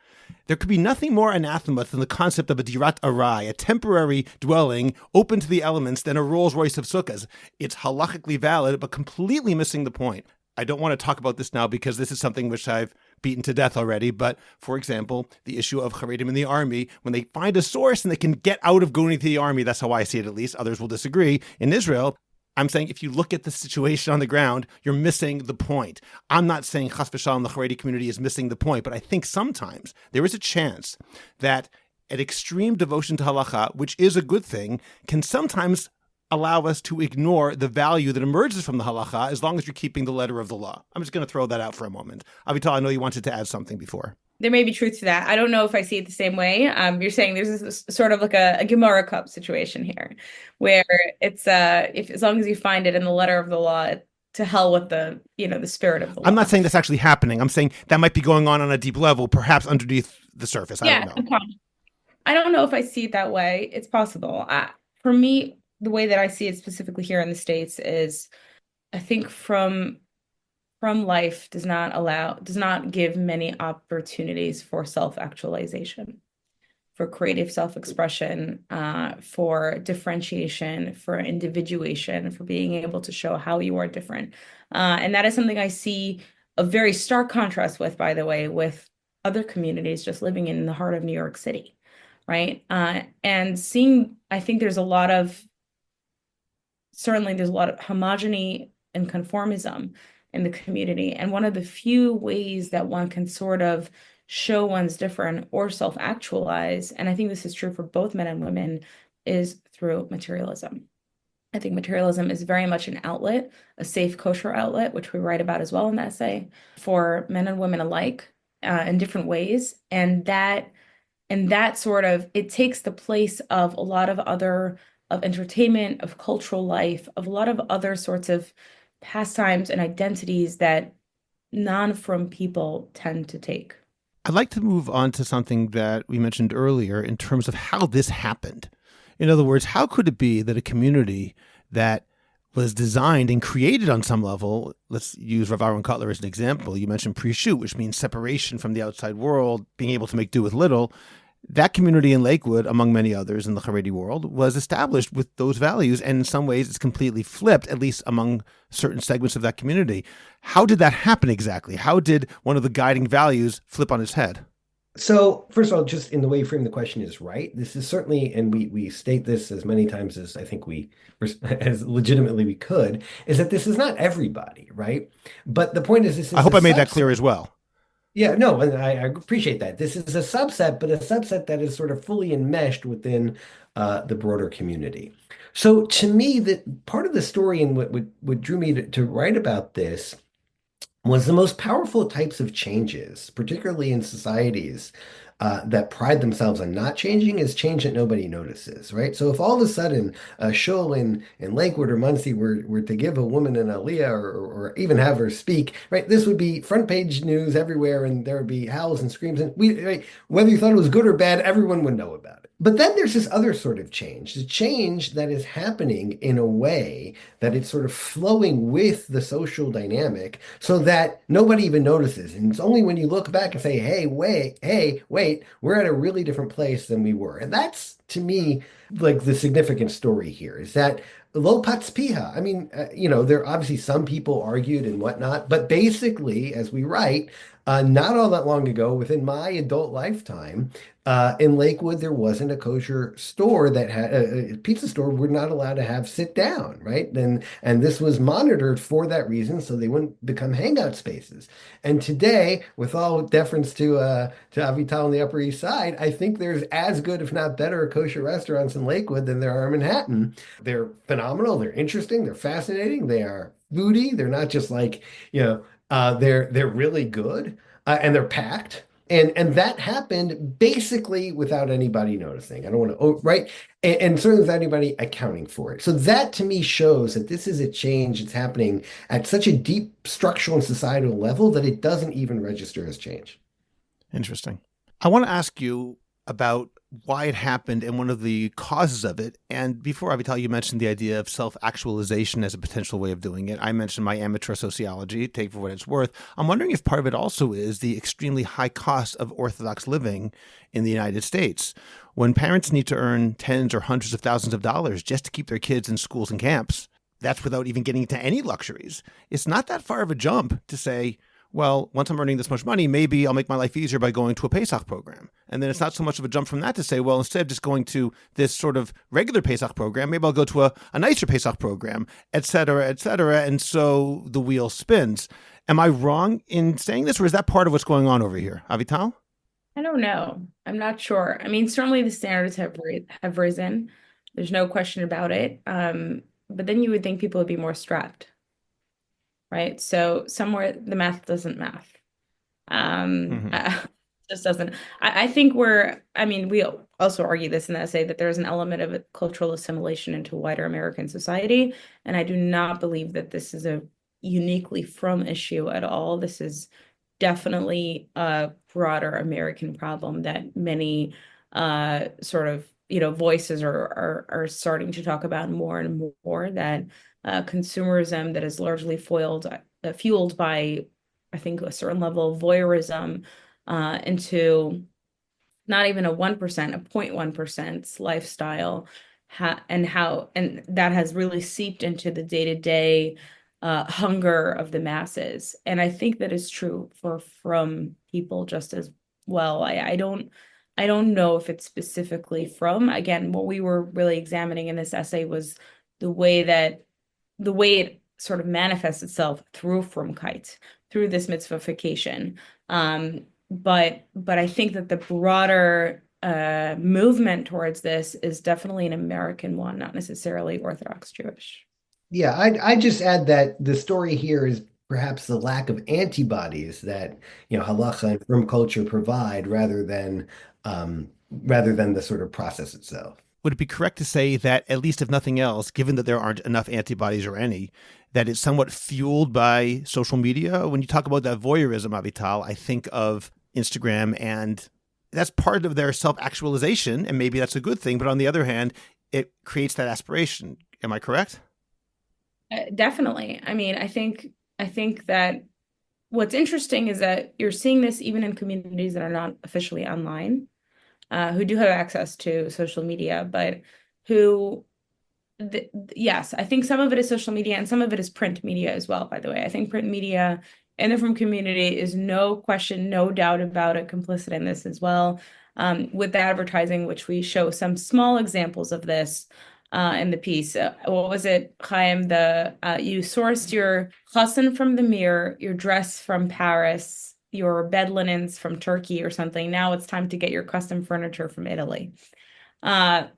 There could be nothing more anathema than the concept of a dirat arai, a temporary dwelling open to the elements, than a Rolls Royce of sukkahs. It's halachically valid, but completely missing the point. I don't want to talk about this now because this is something which I've beaten to death already. But for example, the issue of Haredim in the army, when they find a source and they can get out of going to the army, that's how I see it at least. Others will disagree. In Israel, I'm saying if you look at the situation on the ground, you're missing the point. I'm not saying chas v'shalom the Haredi community is missing the point, but I think sometimes there is a chance that an extreme devotion to halacha, which is a good thing, can sometimes allow us to ignore the value that emerges from the halacha as long as you're keeping the letter of the law. I'm just going to throw that out for a moment. Avital, I know you wanted to add something before. There may be truth to that. I don't know if I see it the same way. You're saying there's this sort of like a Gemara cup situation here, where it's if as long as you find it in the letter of the law, to hell with the the spirit of the law. I'm not saying that's actually happening. I'm saying that might be going on a deep level, perhaps underneath the surface. I don't know. I don't know if I see it that way. It's possible. For me, the way that I see it specifically here in the States is, I think from life does not give many opportunities for self-actualization, for creative self-expression, for differentiation, for individuation, for being able to show how you are different. And that is something I see a very stark contrast with, by the way, with other communities just living in the heart of New York City, right? And seeing, I think there's a lot of homogeny and conformism in the community. And one of the few ways that one can sort of show one's different or self-actualize, and I think this is true for both men and women, is through materialism. I think materialism is very much an outlet, a safe, kosher outlet, which we write about as well in the essay, for men and women alike, in different ways. And that sort of, it takes the place of a lot of other, of entertainment, of cultural life, of a lot of other sorts of pastimes and identities that non-frum people tend to take. I'd like to move on to something that we mentioned earlier in terms of how this happened. In other words, how could it be that a community that was designed and created on some level, let's use Rav Aaron Kotler as an example. You mentioned pre-shoot, which means separation from the outside world, being able to make do with little. That community in Lakewood, among many others in the Haredi world, was established with those values. And in some ways, it's completely flipped, at least among certain segments of that community. How did that happen exactly? How did one of the guiding values flip on its head? So, first of all, just in the way you frame the question is right. This is certainly, and we state this as many times as I think as legitimately we could, is that this is not everybody, right? But the point is, this is I hope I made that clear as well. Yeah, no, and I appreciate that. This is a subset, but a subset that is sort of fully enmeshed within the broader community. So to me, that part of the story and what drew me to write about this was the most powerful types of changes, particularly in societies that pride themselves on not changing, is change that nobody notices, right? So if all of a sudden a shul in Lakewood or Muncie were to give a woman an aliyah or even have her speak, right, this would be front page news everywhere, and there would be howls and screams, and right, whether you thought it was good or bad, everyone would know about it. But then there's this other sort of change, the change that is happening in a way that it's sort of flowing with the social dynamic so that nobody even notices. And it's only when you look back and say, hey, wait, we're at a really different place than we were. And that's, to me, like the significant story here is that Lo patspiha. I mean, there obviously some people argued and whatnot, but basically, as we write, not all that long ago, within my adult lifetime, in Lakewood, there wasn't a kosher store that had a pizza store. We're not allowed to have sit down, right? And this was monitored for that reason, so they wouldn't become hangout spaces. And today, with all deference to Avital on the Upper East Side, I think there's as good, if not better, kosher restaurants in Lakewood than there are in Manhattan. They're phenomenal. They're interesting. They're fascinating. They are foodie. They're not just like, they're really good, and they're packed. And that happened basically without anybody noticing. I don't want to, right? And certainly without anybody accounting for it. So that to me shows that this is a change that's happening at such a deep structural and societal level that it doesn't even register as change. Interesting. I want to ask you about why it happened and one of the causes of it. And before, Avital, you mentioned the idea of self-actualization as a potential way of doing it. I mentioned my amateur sociology, take for what it's worth. I'm wondering if part of it also is the extremely high cost of Orthodox living in the United States. When parents need to earn tens or hundreds of thousands of dollars just to keep their kids in schools and camps, that's without even getting into any luxuries. It's not that far of a jump to say, well, once I'm earning this much money, maybe I'll make my life easier by going to a Pesach program. And then it's not so much of a jump from that to say, well, instead of just going to this sort of regular Pesach program, maybe I'll go to a nicer Pesach program, et cetera, et cetera. And so the wheel spins. Am I wrong in saying this, or is that part of what's going on over here? Avital? I don't know. I'm not sure. I mean, certainly the standards have risen. There's no question about it. But then you would think people would be more strapped, right? So somewhere the math doesn't math. Just doesn't. I think we also argue this in the essay that there's an element of cultural assimilation into wider American society. And I do not believe that this is a uniquely frum issue at all. This is definitely a broader American problem that many voices are starting to talk about more and more, that consumerism that is largely fueled by, I think, a certain level of voyeurism into not even a 1%, a 0.1% lifestyle, and that has really seeped into the day-to-day hunger of the masses. And I think that is true from people just as well. I don't know if it's specifically from, again, what we were really examining in this essay was the way it sort of manifests itself through frumkeit, through this mitzvification. But I think that the broader movement towards this is definitely an American one, not necessarily Orthodox Jewish. Yeah, I just add that the story here is perhaps the lack of antibodies that halacha and frum culture provide, rather than the sort of process itself. Would it be correct to say that, at least if nothing else, given that there aren't enough antibodies or any, that it's somewhat fueled by social media? When you talk about that voyeurism, Avital, I think of Instagram, and that's part of their self-actualization, and maybe that's a good thing. But on the other hand, it creates that aspiration. Am I correct? Definitely. I mean, I think that what's interesting is that you're seeing this even in communities that are not officially online, who do have access to social media, but yes, I think some of it is social media and some of it is print media as well, by the way. I think print media in the frum community is no question, no doubt about it, complicit in this as well. With the advertising, which we show some small examples of this in the piece. What was it, Chaim? You sourced your chassan from the mirror, your dress from Paris, your bed linens from Turkey or something. Now it's time to get your custom furniture from Italy.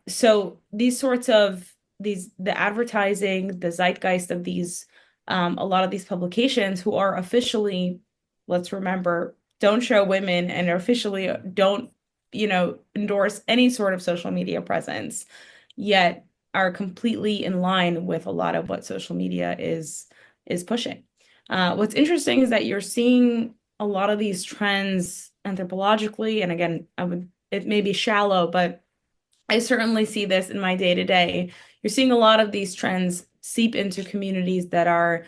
So these sorts of the advertising, the zeitgeist of these, a lot of these publications who are officially, let's remember, don't show women and officially don't, endorse any sort of social media presence, yet are completely in line with a lot of what social media is pushing. What's interesting is that you're seeing a lot of these trends anthropologically, and again, it may be shallow, but I certainly see this in my day-to-day. You're seeing a lot of these trends seep into communities that are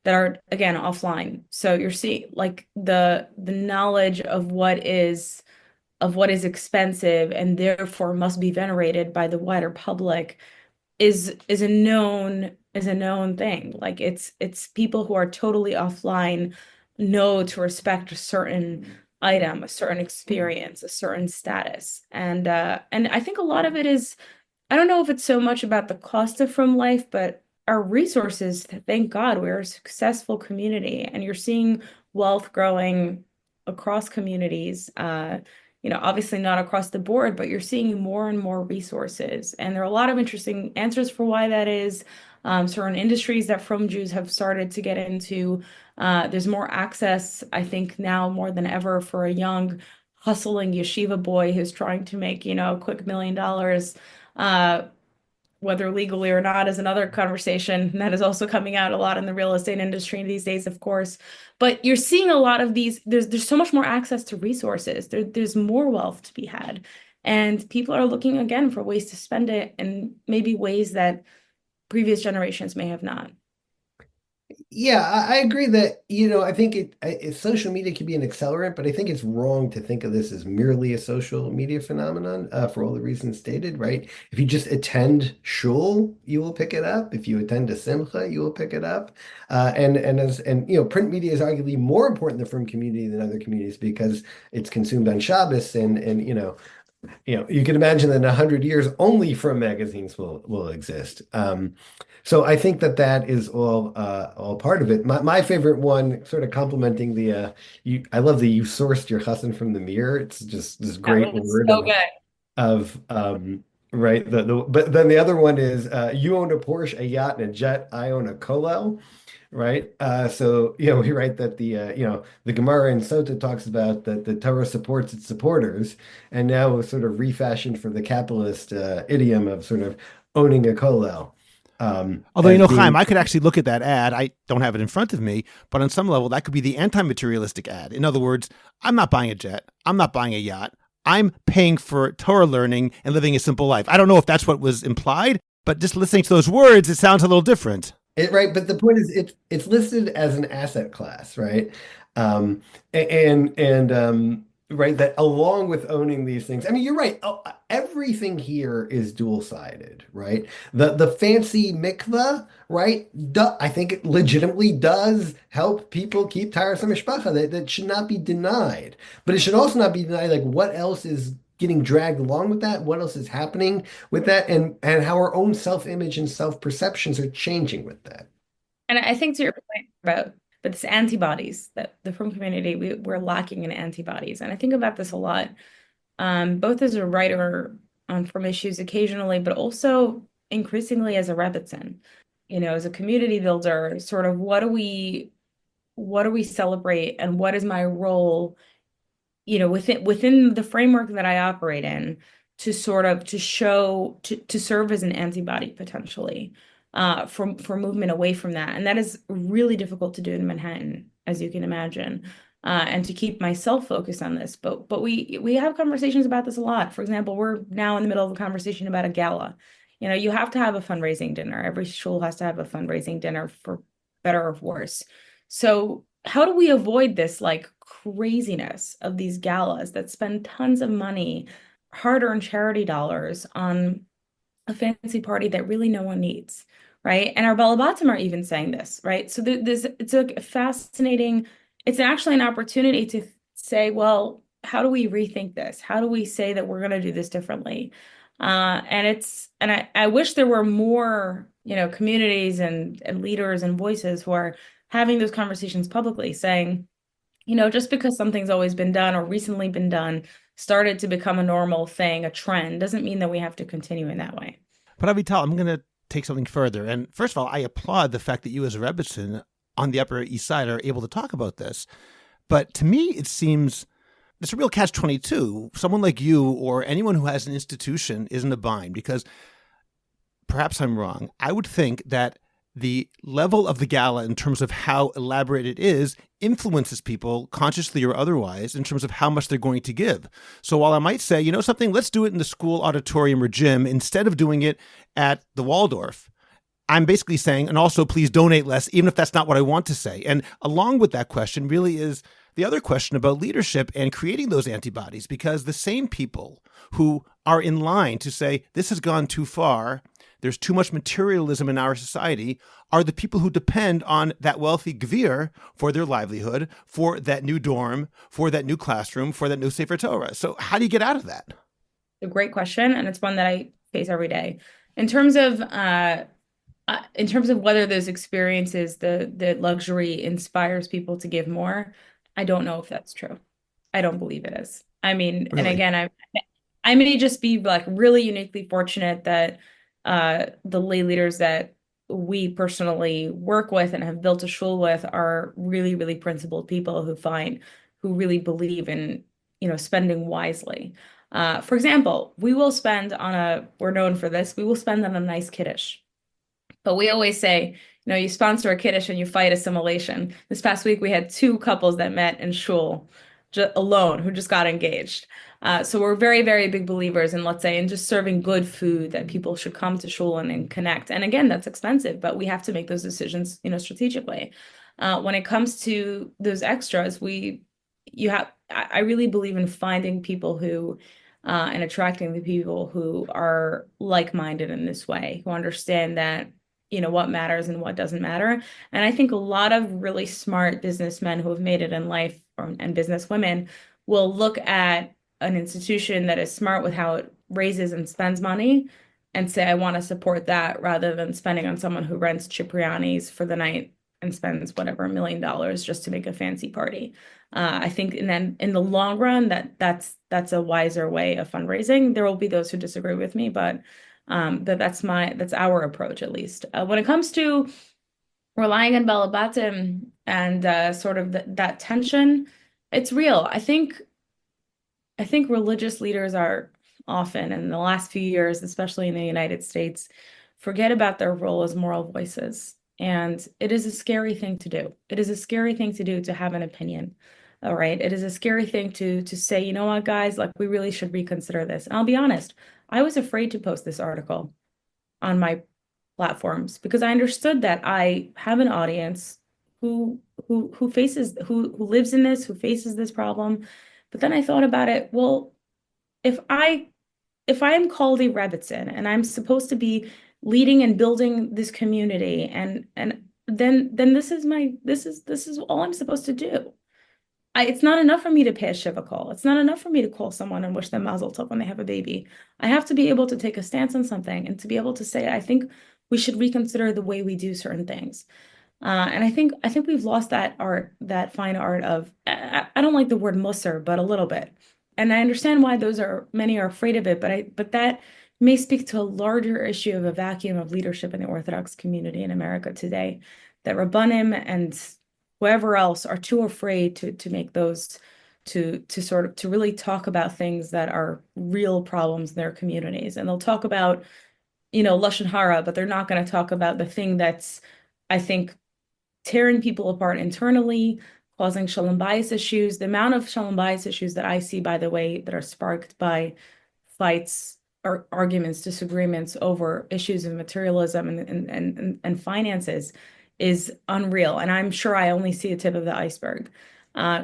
again offline. So you're seeing like the knowledge of what is expensive and therefore must be venerated by the wider public is a known thing. Like it's people who are totally offline know to respect a certain item, a certain experience, a certain status. And I think a lot of it is, I don't know if it's so much about the cost of from life, but our resources, thank God, we're a successful community, and you're seeing wealth growing across communities. Obviously not across the board, but you're seeing more and more resources. And there are a lot of interesting answers for why that is. Certain industries that from Jews have started to get into. There's more access, I think, now more than ever for a young, hustling yeshiva boy who's trying to make, a quick $1 million. Whether legally or not is another conversation. And that is also coming out a lot in the real estate industry these days, of course. But you're seeing a lot of these, there's so much more access to resources. There's more wealth to be had. And people are looking again for ways to spend it in maybe ways that previous generations may have not. Yeah, I agree that, I think social media can be an accelerant, but I think it's wrong to think of this as merely a social media phenomenon for all the reasons stated, right? If you just attend shul, you will pick it up. If you attend a simcha, you will pick it up. Print media is arguably more important in the frum community than other communities because it's consumed on Shabbos you can imagine that in 100 years, only frum magazines will exist. So I think that is all part of it. My favorite one, sort of complimenting I love the you sourced your chassan from the mirror. It's just this great That was word so good. of right. But then the other one is you own a Porsche, a yacht, and a jet. I own a kollel. Right. So, we write that the Gemara in Sota talks about that the Torah supports its supporters, and now was sort of refashioned for the capitalist idiom of sort of owning a kollel. Although, Chaim, I could actually look at that ad. I don't have it in front of me, but on some level, that could be the anti-materialistic ad. In other words, I'm not buying a jet. I'm not buying a yacht. I'm paying for Torah learning and living a simple life. I don't know if that's what was implied, but just listening to those words, it sounds a little different. Right, but the point is, it's listed as an asset class, right? Um, and right, that along with owning these things, I mean, you're right. Everything here is dual-sided, right? The fancy mikvah, right? I think it legitimately does help people keep tiresome mishpacha. That should not be denied, but it should also not be denied. Like, what else is getting dragged along with that? What else is happening with that? And how our own self-image and self-perceptions are changing with that. And I think to your point about but it's antibodies that the frum community, we're lacking in antibodies. And I think about this a lot, both as a writer on frum issues occasionally, but also increasingly as a rebbitzin, as a community builder, sort of what do we celebrate and what is my role, within the framework that I operate in to sort of to serve as an antibody potentially for movement away from that. And that is really difficult to do in Manhattan, as you can imagine, and to keep myself focused on this. But we have conversations about this a lot. For example, we're now in the middle of a conversation about a gala. You have to have a fundraising dinner. Every shul has to have a fundraising dinner, for better or worse. So how do we avoid this like craziness of these galas that spend tons of money, hard-earned charity dollars on a fancy party that really no one needs, right? And our Balabatim are even saying this, right? So it's a fascinating, it's actually an opportunity to say, well, how do we rethink this? How do we say that we're going to do this differently? And I wish there were more, communities and leaders and voices who are having those conversations publicly, saying, just because something's always been done or recently been done, started to become a normal thing, a trend, doesn't mean that we have to continue in that way. But Avital, I'm going to take something further. And first of all, I applaud the fact that you as a Rebbitzin on the Upper East Side are able to talk about this. But to me, it seems it's a real catch-22. Someone like you or anyone who has an institution is in a bind, because perhaps I'm wrong. I would think that the level of the gala in terms of how elaborate it is influences people consciously or otherwise in terms of how much they're going to give. So while I might say, something, let's do it in the school auditorium or gym instead of doing it at the Waldorf, I'm basically saying, and also please donate less, even if that's not what I want to say. And along with that question really is the other question about leadership and creating those antibodies, because the same people who are in line to say this has gone too far, there's too much materialism in our society are the people who depend on that wealthy gvir for their livelihood, for that new dorm, for that new classroom, for that new Sefer Torah. So how do you get out of that? A great question, and it's one that I face every day. In terms of whether those experiences, the luxury inspires people to give more, I don't know if that's true. I don't believe it is. I mean, and Really? again, I may just be like really uniquely fortunate that the lay leaders that we personally work with and have built a shul with are really, really principled people who really believe in, spending wisely. For example, we're known for this, we will spend on a nice kiddush. But we always say, you sponsor a kiddush and you fight assimilation. This past week, we had two couples that met in shul alone who just got engaged. So we're very, very big believers in, let's say, in just serving good food that people should come to shul and connect. And again, that's expensive, but we have to make those decisions, strategically. When it comes to those extras, I really believe in finding people and attracting the people who are like-minded in this way, who understand that what matters and what doesn't matter. And I think a lot of really smart businessmen who have made it in life and business women will look at an institution that is smart with how it raises and spends money and say, I want to support that rather than spending on someone who rents Cipriani's for the night and spends whatever $1 million just to make a fancy party. I think, and then in the long run, that's a wiser way of fundraising. There will be those who disagree with me, but that's our approach, at least. When it comes to relying on Balabatim and sort of that tension, it's real. I think religious leaders are often, in the last few years, especially in the United States, forget about their role as moral voices. And it is a scary thing to do. It is a scary thing to do, to have an opinion. All right. It is a scary thing to say, you know what, guys, like we really should reconsider this. And I'll be honest, I was afraid to post this article on my platforms because I understood that I have an audience who lives in this, who faces this problem. But then I thought about it, well, if I am called a Rebbitzin and I'm supposed to be leading and building this community, and then this is all I'm supposed to do. It's not enough for me to pay a shiva call. It's not enough for me to call someone and wish them mazel tov when they have a baby. I have to be able to take a stance on something and to be able to say, I think we should reconsider the way we do certain things. And I think we've lost that art, that fine art of, I don't like the word musser, but a little bit. And I understand why many are afraid of it, but that may speak to a larger issue of a vacuum of leadership in the Orthodox community in America today, that Rabbanim and whoever else are too afraid to make those, to really talk about things that are real problems in their communities. And they'll talk about, Lashon Hara, but they're not going to talk about the thing that's, I think, tearing people apart internally, causing shalom bayis issues. The amount of shalom bayis issues that I see, by the way, that are sparked by fights or arguments, disagreements over issues of materialism and finances is unreal. And I'm sure I only see a tip of the iceberg.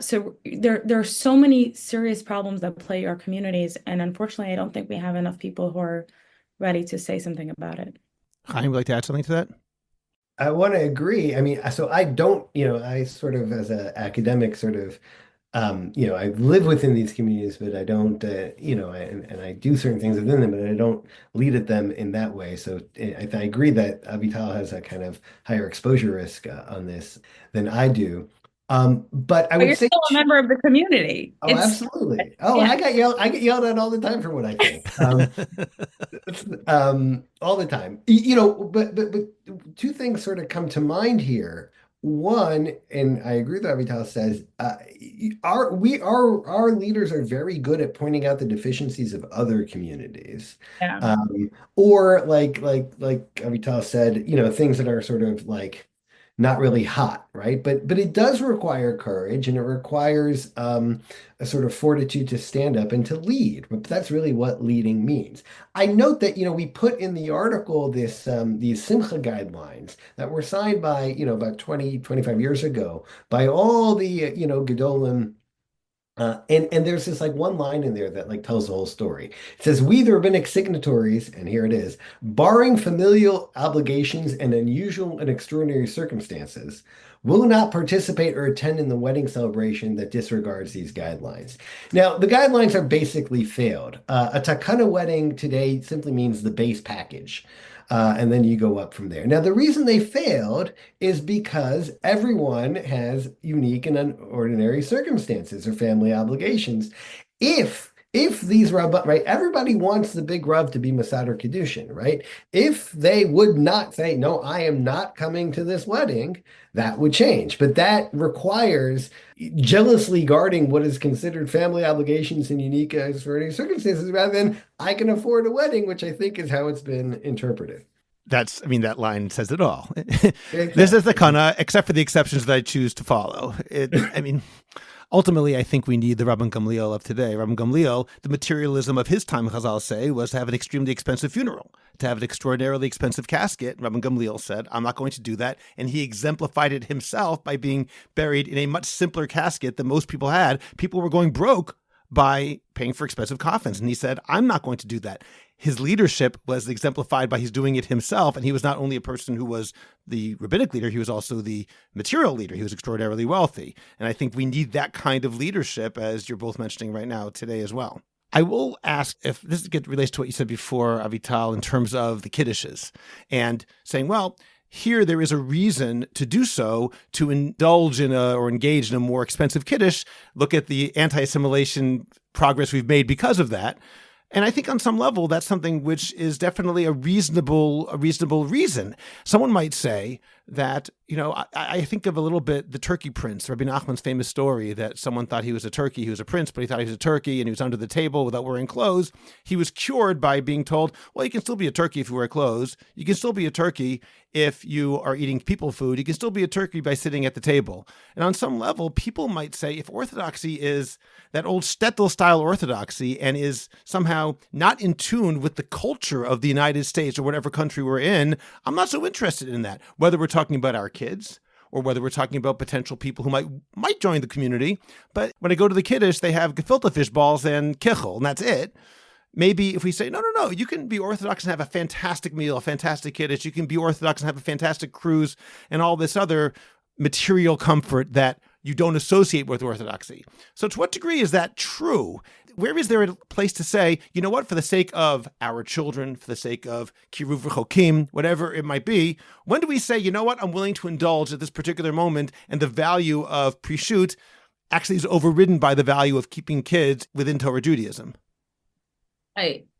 So there are so many serious problems that plague our communities. And unfortunately, I don't think we have enough people who are ready to say something about it. Chaim, would you like to add something to that? I want to agree. I mean, so I don't, I sort of, as an academic, sort of, I live within these communities, but I don't, and I do certain things within them, but I don't lead at them in that way. So I agree that Avital has a kind of higher exposure risk on this than I do. But I But would you're say, still a member of the community. oh, absolutely. Oh, Yeah. I get yelled at all the time for what I think. All the time. But two things sort of come to mind here. One, and I agree with what Avital says, our leaders are very good at pointing out the deficiencies of other communities. Yeah. Or like Avital said, things that are sort of like not really hot, right? But it does require courage, and it requires a sort of fortitude to stand up and to lead. But that's really what leading means. I note that we put in the article these Simcha guidelines that were signed by about 20, 25 years ago by all the Gedolim And there's this like one line in there that like tells the whole story. It says, "We, the rabbinic signatories," and here it is, "barring familial obligations and unusual and extraordinary circumstances, will not participate or attend in the wedding celebration that disregards these guidelines." Now, the guidelines are basically failed. A takana wedding today simply means the base package. And then you go up from there. Now, the reason they failed is because everyone has unique and unordinary circumstances or family obligations. If these Rav, right, everybody wants the big Rav to be Masad or Kiddushin, right? If they would not say, no, I am not coming to this wedding, that would change. But that requires jealously guarding what is considered family obligations and unique extraordinary circumstances rather than I can afford a wedding, which I think is how it's been interpreted. I mean, that line says it all. Exactly. This is the kana, except for the exceptions that I choose to follow. I mean, ultimately, I think we need the Rabban Gamliel of today. Rabban Gamliel, the materialism of his time, Chazal say, was to have an extremely expensive funeral, to have an extraordinarily expensive casket. Rabban Gamliel said, I'm not going to do that. And he exemplified it himself by being buried in a much simpler casket than most people had. People were going broke by paying for expensive coffins. And he said, I'm not going to do that. His leadership was exemplified by his doing it himself. And he was not only a person who was the rabbinic leader, he was also the material leader. He was extraordinarily wealthy. And I think we need that kind of leadership, as you're both mentioning right now today as well. I will ask if this relates to what you said before, Avital, in terms of the kiddushes and saying, well, here there is a reason to do so, to indulge in or engage in a more expensive kiddush. Look at the anti-assimilation progress we've made because of that. And I think on some level, that's something which is definitely a reasonable reason. Someone might say that, I think of a little bit the turkey prince, Rabbi Nachman's famous story that someone thought he was a turkey, he was a prince, but he thought he was a turkey and he was under the table without wearing clothes. He was cured by being told, well, you can still be a turkey if you wear clothes. You can still be a turkey if you are eating people food. You can still be a turkey by sitting at the table. And on some level, people might say if orthodoxy is that old shtetl-style orthodoxy and is somehow not in tune with the culture of the United States or whatever country we're in, I'm not so interested in that. Whether we're talking about our kids or whether we're talking about potential people who might join the community. But when I go to the kiddush, they have gefilte fish balls and kichel, and that's it. Maybe if we say, no, you can be Orthodox and have a fantastic meal, a fantastic kiddush. You can be Orthodox and have a fantastic cruise and all this other material comfort that you don't associate with Orthodoxy. So to what degree is that true? Where is there a place to say, you know what, for the sake of our children, for the sake of kiruv v'chokim, whatever it might be, when do we say, you know what, I'm willing to indulge at this particular moment and the value of pre-shoot actually is overridden by the value of keeping kids within Torah Judaism?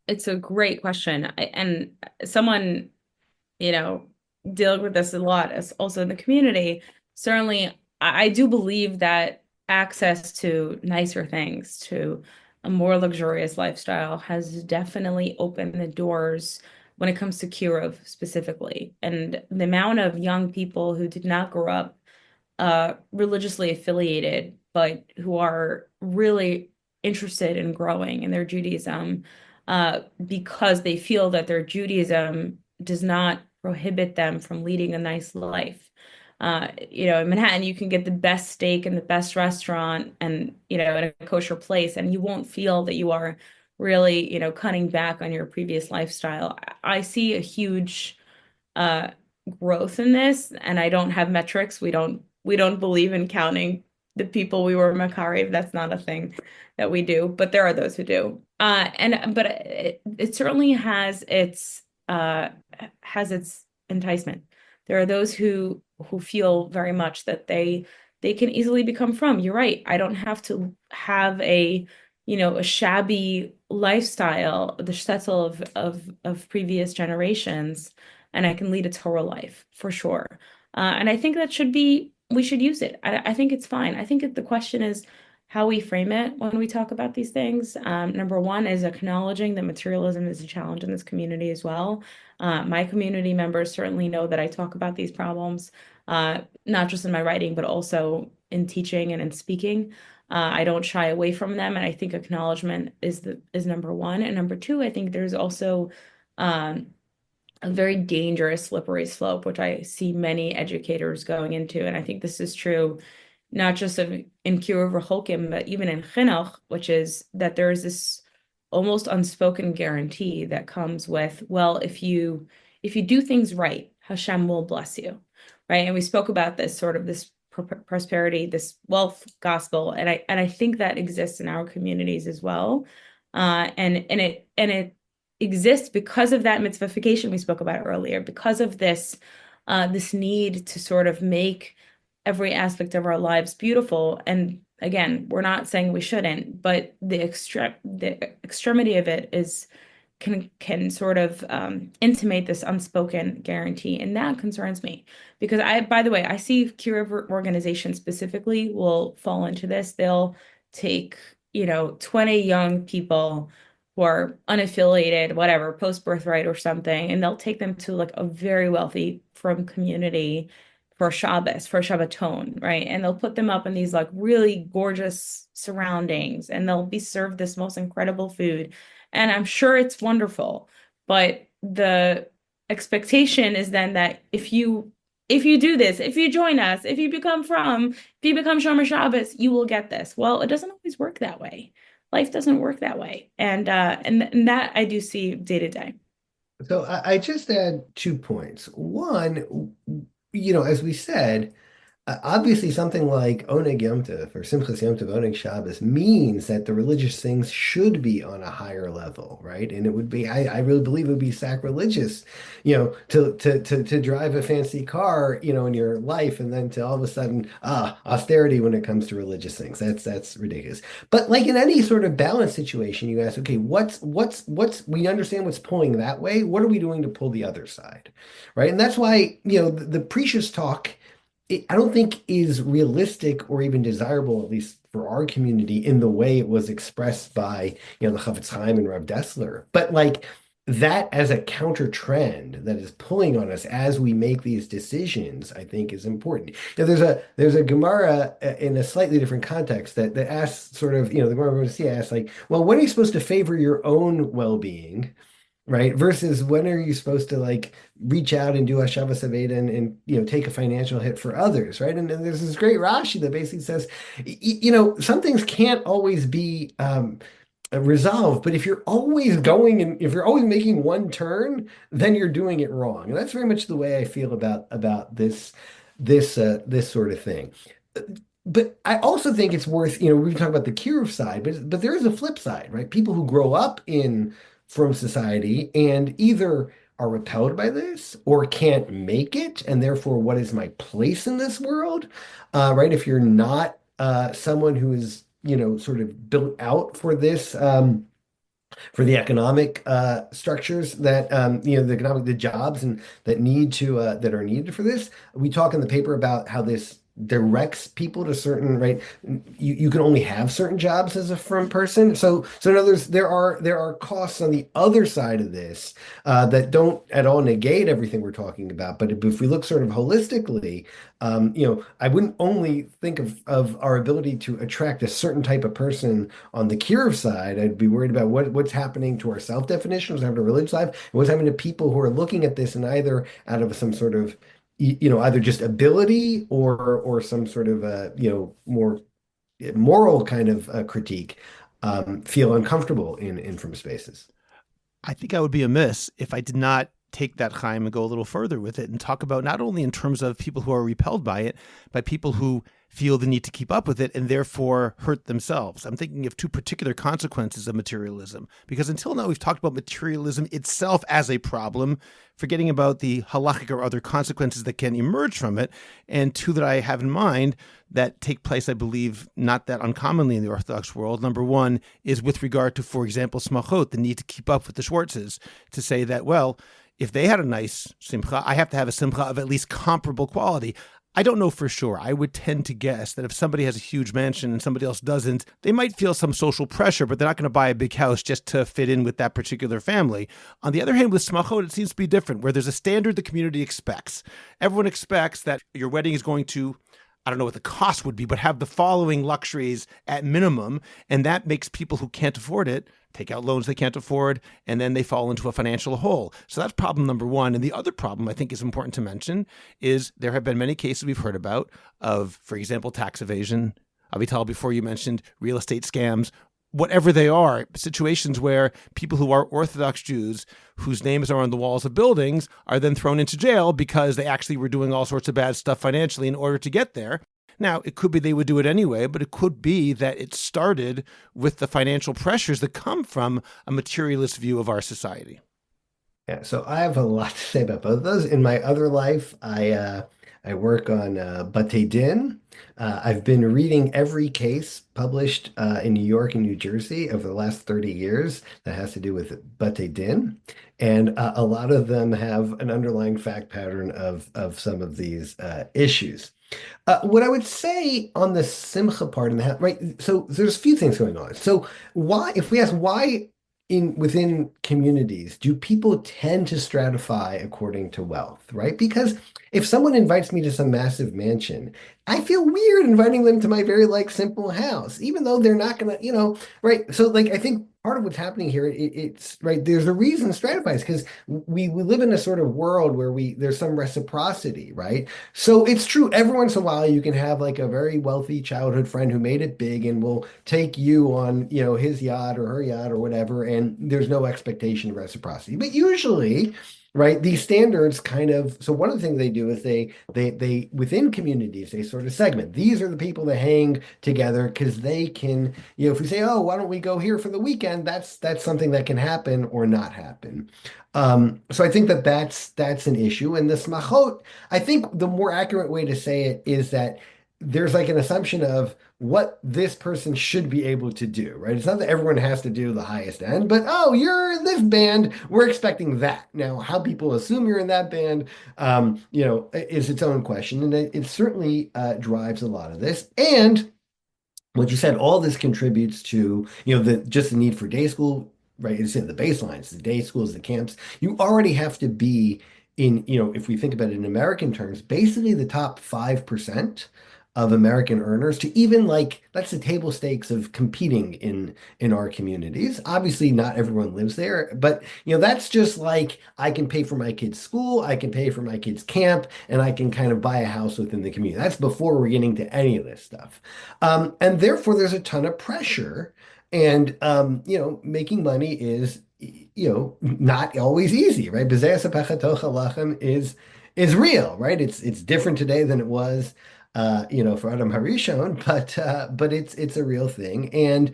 It's a great question. And someone, dealing with this a lot, as also in the community, certainly I do believe that access to nicer things, to a more luxurious lifestyle has definitely opened the doors when it comes to kiruv specifically. And the amount of young people who did not grow up religiously affiliated, but who are really interested in growing in their Judaism because they feel that their Judaism does not prohibit them from leading a nice life. In Manhattan, you can get the best steak in the best restaurant and, in a kosher place, and you won't feel that you are really, cutting back on your previous lifestyle. I see a huge growth in this, and I don't have metrics. We don't believe in counting the people we were Makariv. That's not a thing that we do, but there are those who do. But it certainly has its enticement. There are those who feel very much that they can easily become frum. You're right. I don't have to have a shabby lifestyle, the shtetl of previous generations, and I can lead a Torah life for sure. And I think we should use it. I think it's fine. I think the question is how we frame it when we talk about these things. Number one is acknowledging that materialism is a challenge in this community as well. My community members certainly know that I talk about these problems, not just in my writing, but also in teaching and in speaking. I don't shy away from them, and I think acknowledgement is number one. And number two, I think there's also a very dangerous slippery slope, which I see many educators going into, and I think this is true, not just in Kiruv Reholkim, but even in Chinuch, which is that there is this almost unspoken guarantee that comes with, well, if you do things right, Hashem will bless you, right? And we spoke about this sort of this prosperity, this wealth gospel, and I think that exists in our communities as well, and it exists because of that mitzvification we spoke about earlier, because of this need to sort of make every aspect of our lives beautiful. And again, we're not saying we shouldn't, but the extremity of it is can sort of intimate this unspoken guarantee, and that concerns me because by the way, I see Kiruv organizations specifically will fall into this. They'll take 20 young people who are unaffiliated, whatever, post birthright or something, and they'll take them to like a very wealthy frum community for Shabbos, for Shabbaton, right? And they'll put them up in these like really gorgeous surroundings, and they'll be served this most incredible food. And I'm sure it's wonderful, but the expectation is then that if you do this, if you join us, if you become Shomer Shabbos, you will get this. Well, it doesn't always work that way. Life doesn't work that way, and that I do see day to day. So I just add 2 points. One, as we said, obviously something like Oneg Yom Tov or Simchas Yom Tov, Oneg Shabbos means that the religious things should be on a higher level, right? And it would be, I really believe it would be sacrilegious, to drive a fancy car, in your life, and then to all of a sudden, austerity when it comes to religious things. That's ridiculous. But like in any sort of balance situation, you ask, okay, what's we understand what's pulling that way. What are we doing to pull the other side, right? And that's why, the precious talk, I don't think is realistic or even desirable, at least for our community, in the way it was expressed by, the Chafetz Chaim and Rav Dessler. But like that as a counter trend that is pulling on us as we make these decisions, I think is important. There's a Gemara in a slightly different context that asks sort of, the Gemara asks like, well, when are you supposed to favor your own well-being? Right. Versus when are you supposed to like reach out and do a Shabbos Aveda and take a financial hit for others. Right. And there's this great Rashi that basically says, some things can't always be resolved, but if you're always going and if you're always making one turn, then you're doing it wrong. And that's very much the way I feel about this sort of thing. But I also think it's worth, we can talk about the Kiruv side, but there is a flip side, right? People who grow up from society and either are repelled by this or can't make it, and therefore, what is my place in this world? Right? If you're not someone who is, sort of built out for this, for the economic structures that the jobs and that that are needed for this. We talk in the paper about how this directs people to certain, right? You can only have certain jobs as a frum person. So in other words, there are costs on the other side of this that don't at all negate everything we're talking about. But if we look sort of holistically, I wouldn't only think of our ability to attract a certain type of person on the Kiruv side. I'd be worried about what's happening to our self-definition, what's happening to religious life, and what's happening to people who are looking at this and either out of some sort of either just ability or some sort of more moral kind of critique, feel uncomfortable in frum spaces. I think I would be amiss if I did not take that Chaim and go a little further with it and talk about not only in terms of people who are repelled by it, but people who feel the need to keep up with it and therefore hurt themselves. I'm thinking of two particular consequences of materialism, because until now we've talked about materialism itself as a problem, forgetting about the halachic or other consequences that can emerge from it. And two that I have in mind that take place, I believe, not that uncommonly in the Orthodox world. Number one is with regard to, for example, smachot, the need to keep up with the Schwartzes, to say that, well, if they had a nice simcha, I have to have a simcha of at least comparable quality. I don't know for sure. I would tend to guess that if somebody has a huge mansion and somebody else doesn't, they might feel some social pressure, but they're not going to buy a big house just to fit in with that particular family. On the other hand, with smachot, it seems to be different, where there's a standard the community expects. Everyone expects that your wedding is going to I don't know what the cost would be, but have the following luxuries at minimum. And that makes people who can't afford it take out loans they can't afford, and then they fall into a financial hole. So that's problem number one. And the other problem I think is important to mention is there have been many cases we've heard about of, for example, tax evasion. Avital, before you mentioned real estate scams, whatever they are, situations where people who are Orthodox Jews whose names are on the walls of buildings are then thrown into jail because they actually were doing all sorts of bad stuff financially in order to get there. Now, it could be they would do it anyway, but it could be that it started with the financial pressures that come from a materialist view of our society. Yeah, so I have a lot to say about both of those. In my other life, I work on Batei Din. I've been reading every case published in New York and New Jersey over the last 30 years that has to do with Batei Din. And a lot of them have an underlying fact pattern of some of these issues. What I would say on the simcha part and that, right? So there's a few things going on. So if we ask why within communities do people tend to stratify according to wealth, right? Because if someone invites me to some massive mansion, I feel weird inviting them to my very simple house, even though they're not gonna, right? So I think part of what's happening here, it's right. There's a reason to stratify because we live in a sort of world where there's some reciprocity, right? So it's true. Every once in a while, you can have a very wealthy childhood friend who made it big and will take you on, his yacht or her yacht or whatever, and there's no expectation of reciprocity. But usually, right, these standards so one of the things they do is they within communities, they sort of segment. These are the people that hang together because they can, if we say, oh, why don't we go here for the weekend? That's something that can happen or not happen. So I think that's an issue. And the smachot, I think the more accurate way to say it is that there's an assumption of what this person should be able to do, right? It's not that everyone has to do the highest end, but oh, you're in this band, we're expecting that. Now, how people assume you're in that band, is its own question, and it certainly drives a lot of this. And what you said, all this contributes to, just the need for day school, right? It's in the baselines, the day schools, the camps. You already have to be in, if we think about it in American terms, basically the top 5% of American earners to even that's the table stakes of competing in our communities. Obviously, not everyone lives there, but that's just I can pay for my kids' school, I can pay for my kids' camp, and I can kind of buy a house within the community. That's before we're getting to any of this stuff. And therefore, there's a ton of pressure. And making money is not always easy, right? Is real, right? It's different today than it was for Adam Harishon, but it's a real thing. And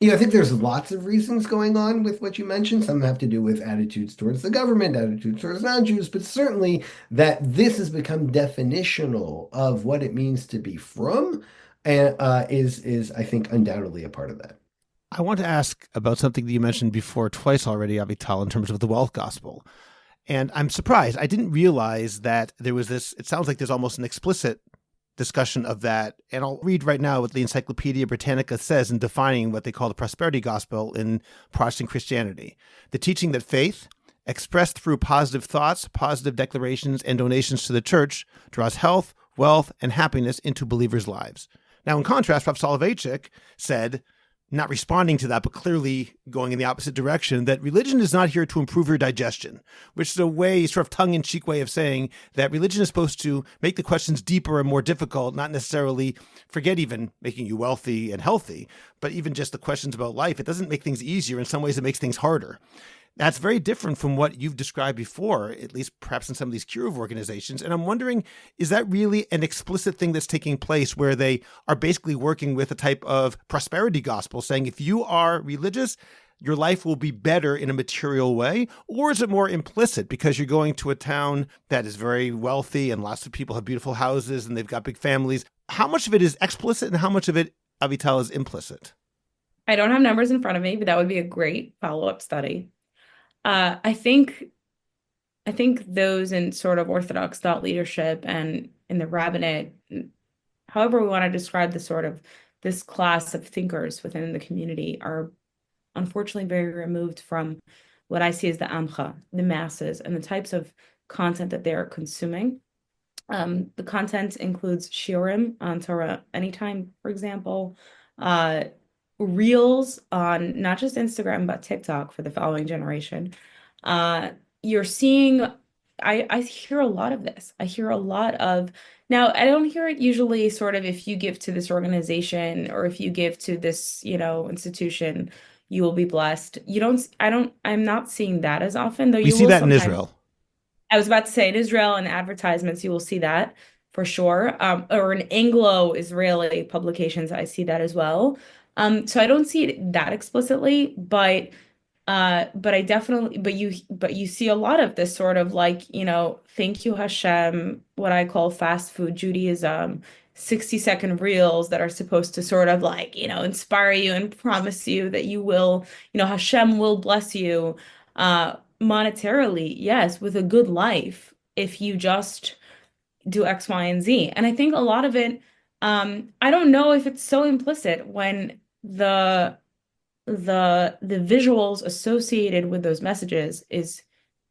I think there's lots of reasons going on with what you mentioned. Some have to do with attitudes towards the government, attitudes towards non-Jews, but certainly that this has become definitional of what it means to be frum, and is I think undoubtedly a part of that. I want to ask about something that you mentioned before twice already, Avital, in terms of the wealth gospel. And I'm surprised. I didn't realize that there was this, it sounds like there's almost an explicit discussion of that. And I'll read right now what the Encyclopedia Britannica says in defining what they call the prosperity gospel in Protestant Christianity. The teaching that faith, expressed through positive thoughts, positive declarations, and donations to the church, draws health, wealth, and happiness into believers' lives. Now, in contrast, Rav Soloveitchik said, not responding to that, but clearly going in the opposite direction, that religion is not here to improve your digestion, which is a way, sort of tongue-in-cheek way of saying that religion is supposed to make the questions deeper and more difficult, not necessarily forget even making you wealthy and healthy, but even just the questions about life. It doesn't make things easier. In some ways, it makes things harder. That's very different from what you've described before, at least perhaps in some of these Kiruv organizations. And I'm wondering, is that really an explicit thing that's taking place where they are basically working with a type of prosperity gospel, saying if you are religious, your life will be better in a material way? Or is it more implicit because you're going to a town that is very wealthy and lots of people have beautiful houses and they've got big families? How much of it is explicit and how much of it, Avital, is implicit? I don't have numbers in front of me, but that would be a great follow-up study. I think those in sort of Orthodox thought leadership and in the rabbinate, however we want to describe the sort of this class of thinkers within the community, are unfortunately very removed from what I see as the amcha, the masses, and the types of content that they are consuming. The content includes shiurim on Torah anytime, for example, uh, reels on not just Instagram, but TikTok for the following generation. Uh, you're seeing, I hear a lot of this. I hear a lot of, now I don't hear it usually sort of if you give to this organization or if you give to this, institution, you will be blessed. I'm not seeing that as often, though We you see will that in sometimes. Israel. I was about to say in Israel and advertisements, you will see that for sure. Or in Anglo-Israeli publications, I see that as well. So I don't see it that explicitly, but I definitely, but you see a lot of this sort of like, thank you, Hashem, what I call fast food Judaism, 60-second reels that are supposed to sort of like, inspire you and promise you that you will, Hashem will bless you monetarily, yes, with a good life if you just do X, Y, and Z. And I think a lot of it, I don't know if it's so implicit when the visuals associated with those messages is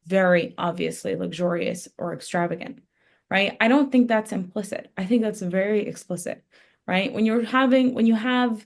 very obviously luxurious or extravagant, right? I don't think that's implicit. I think that's very explicit, right? When you have,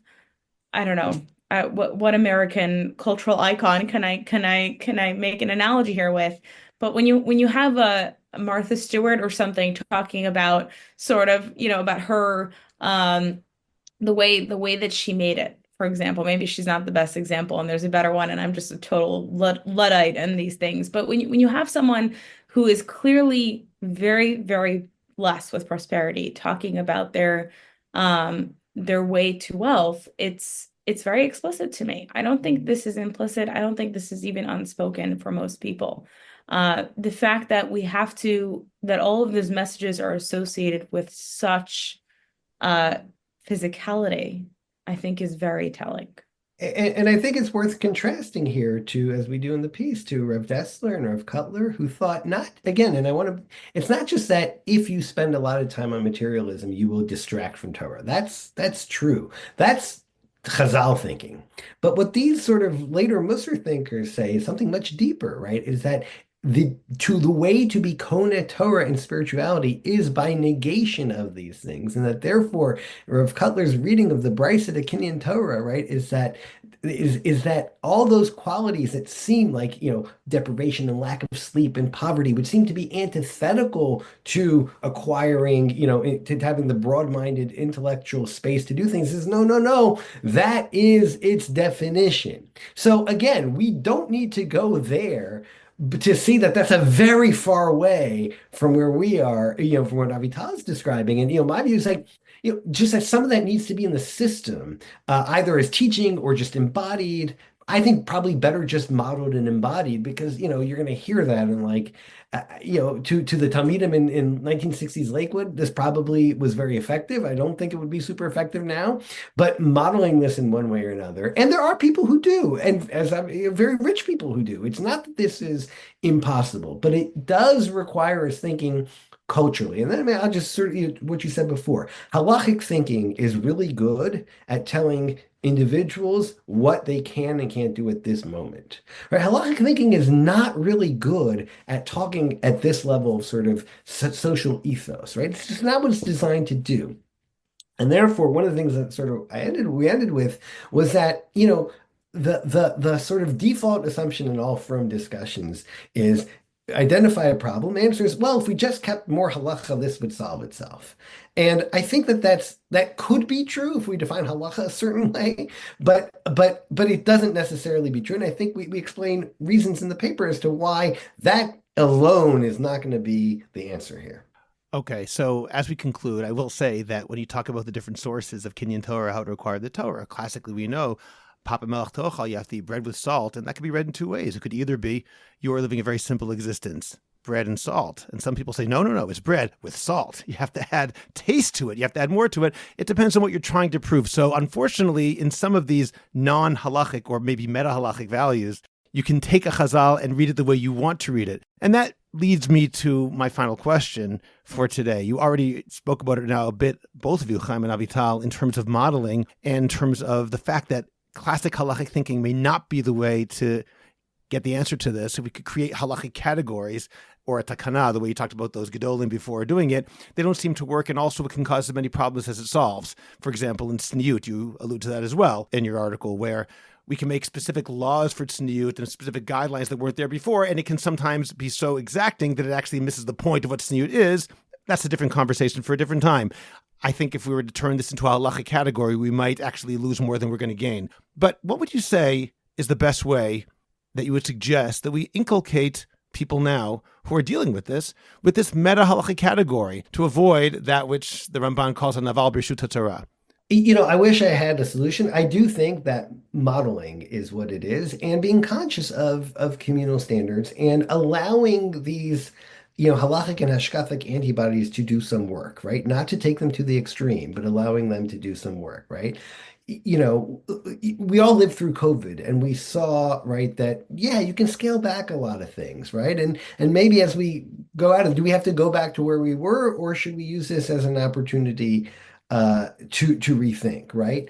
I don't know, what American cultural icon can I make an analogy here with? But when you have a Martha Stewart or something talking about sort of, about her the way that she made it, for example. Maybe she's not the best example and there's a better one, and I'm just a total Luddite in these things. But when you have someone who is clearly very, very blessed with prosperity, talking about their way to wealth, it's very explicit to me. I don't think this is implicit. I don't think this is even unspoken for most people. The fact that that all of those messages are associated with such uh, physicality, I think is very telling. And I think it's worth contrasting here to, as we do in the piece, to Rev Dessler and Rev Cutler, who thought not, again, and it's not just that if you spend a lot of time on materialism, you will distract from Torah. That's true. That's Chazal thinking. But what these sort of later Musar thinkers say is something much deeper, right? Is that the way to be Kona Torah in spirituality is by negation of these things, and that therefore Rav Cutler's reading of the Brisa de Kinyan Torah, right, is that all those qualities that seem like, deprivation and lack of sleep and poverty would seem to be antithetical to acquiring, to having the broad-minded intellectual space to do things, is no, no, no, that is its definition. So again, we don't need to go there to see that that's a very far away from where we are, from what Avital is describing. And, my view is like, just that some of that needs to be in the system, either as teaching or just embodied. I think probably better just modeled and embodied, because, you're going to hear that and like, to the Talmidim in 1960s Lakewood, this probably was very effective. I don't think it would be super effective now, but modeling this in one way or another. And there are people who do, and very rich people who do. It's not that this is impossible, but it does require us thinking culturally. And then I'll just sort of what you said before. Halachic thinking is really good at telling individuals what they can and can't do at this moment. Right? Halachic thinking is not really good at talking at this level of sort of social ethos, right? It's just not what it's designed to do. And therefore, one of the things that sort of we ended with was that, the sort of default assumption in all frum discussions is identify a problem. The answer is, well, if we just kept more halacha, this would solve itself. And I think that could be true if we define halacha a certain way, but it doesn't necessarily be true. And I think we explain reasons in the paper as to why that alone is not going to be the answer here. Okay, so as we conclude, I will say that when you talk about the different sources of Kinyan Torah, how to acquire the Torah, classically we know Papa Melech Tochal, you have to eat bread with salt, and that could be read in two ways. It could either be you are living a very simple existence, bread and salt. And some people say, no, it's bread with salt. You have to add taste to it. You have to add more to it. It depends on what you're trying to prove. So unfortunately, in some of these non-halachic or maybe meta-halachic values, you can take a chazal and read it the way you want to read it. And that leads me to my final question for today. You already spoke about it now a bit, both of you, Chaim and Avital, in terms of modeling and in terms of the fact that classic halachic thinking may not be the way to get the answer to this, if we could create halachic categories or a takana, the way you talked about those gedolim before doing it, they don't seem to work, and also it can cause as many problems as it solves. For example, in tzniut, you allude to that as well in your article, where we can make specific laws for tzniut and specific guidelines that weren't there before, and it can sometimes be so exacting that it actually misses the point of what tzniut is. That's a different conversation for a different time. I think if we were to turn this into a halachic category, we might actually lose more than we're going to gain. But what would you say is the best way that you would suggest that we inculcate people now who are dealing with this meta halachic category to avoid that which the Ramban calls a naval b'rshut Torah? I wish I had a solution. I do think that modeling is what it is, and being conscious of communal standards and allowing these, halachic and hashkafic antibodies to do some work, right? Not to take them to the extreme, but allowing them to do some work, right? We all lived through COVID, and we saw, right, that yeah, you can scale back a lot of things, right? And maybe as we go out, do we have to go back to where we were, or should we use this as an opportunity to rethink, right?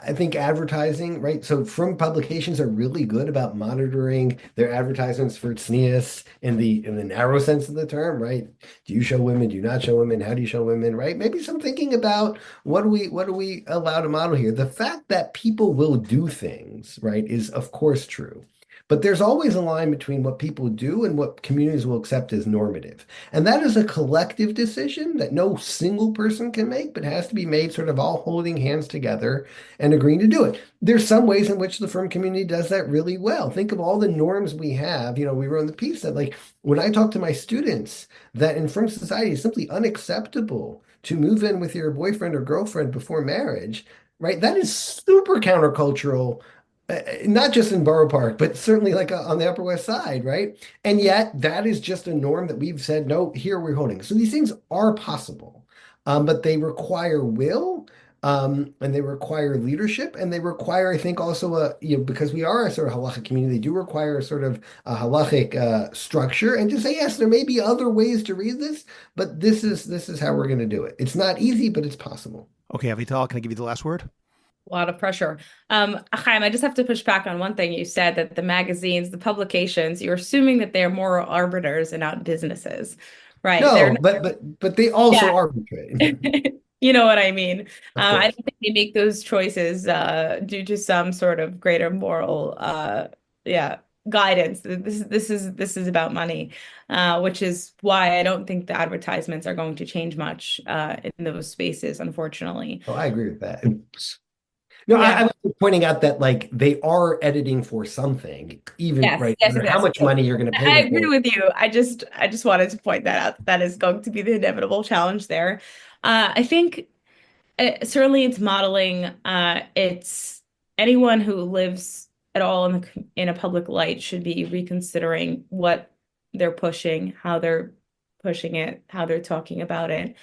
I think advertising, right? So from publications are really good about monitoring their advertisements for tznius in the narrow sense of the term, right? Do you show women? Do you not show women? How do you show women? Right? Maybe some thinking about what do we allow to model here? The fact that people will do things, right, is of course true. But there's always a line between what people do and what communities will accept as normative. And that is a collective decision that no single person can make, but has to be made sort of all holding hands together and agreeing to do it. There's some ways in which the frum community does that really well. Think of all the norms we have. We wrote in the piece that, like, when I talk to my students, that in frum society it's simply unacceptable to move in with your boyfriend or girlfriend before marriage, right? That is super countercultural, not just in Borough Park, but certainly like on the Upper West Side, right? And yet that is just a norm that we've said, no, here we're holding. So these things are possible, but they require will, and they require leadership, and they require, I think, also because we are a sort of halachic community, they do require a sort of a halachic structure, and to say, yes, there may be other ways to read this, but this is how we're going to do it. It's not easy, but it's possible. Okay, Avital, can I give you the last word? A lot of pressure. Chaim, I just have to push back on one thing you said, that the magazines, the publications, you're assuming that they're moral arbiters and not businesses, right? No, but they also arbitrate. You know what I mean? I Of don't think they make those choices due to some sort of greater moral, guidance. This is about money, which is why I don't think the advertisements are going to change much in those spaces, unfortunately. Oh, I agree with that. No, Yeah. I was pointing out that, like, they are editing for something, even Yes, right, yes, no matter yes. how much money you're going to I pay them agree for. with you. I just wanted to point that out. That is going to be the inevitable challenge there. I think certainly it's modeling. It's anyone who lives at all in a public light should be reconsidering what they're pushing, how they're pushing it, how they're talking about it.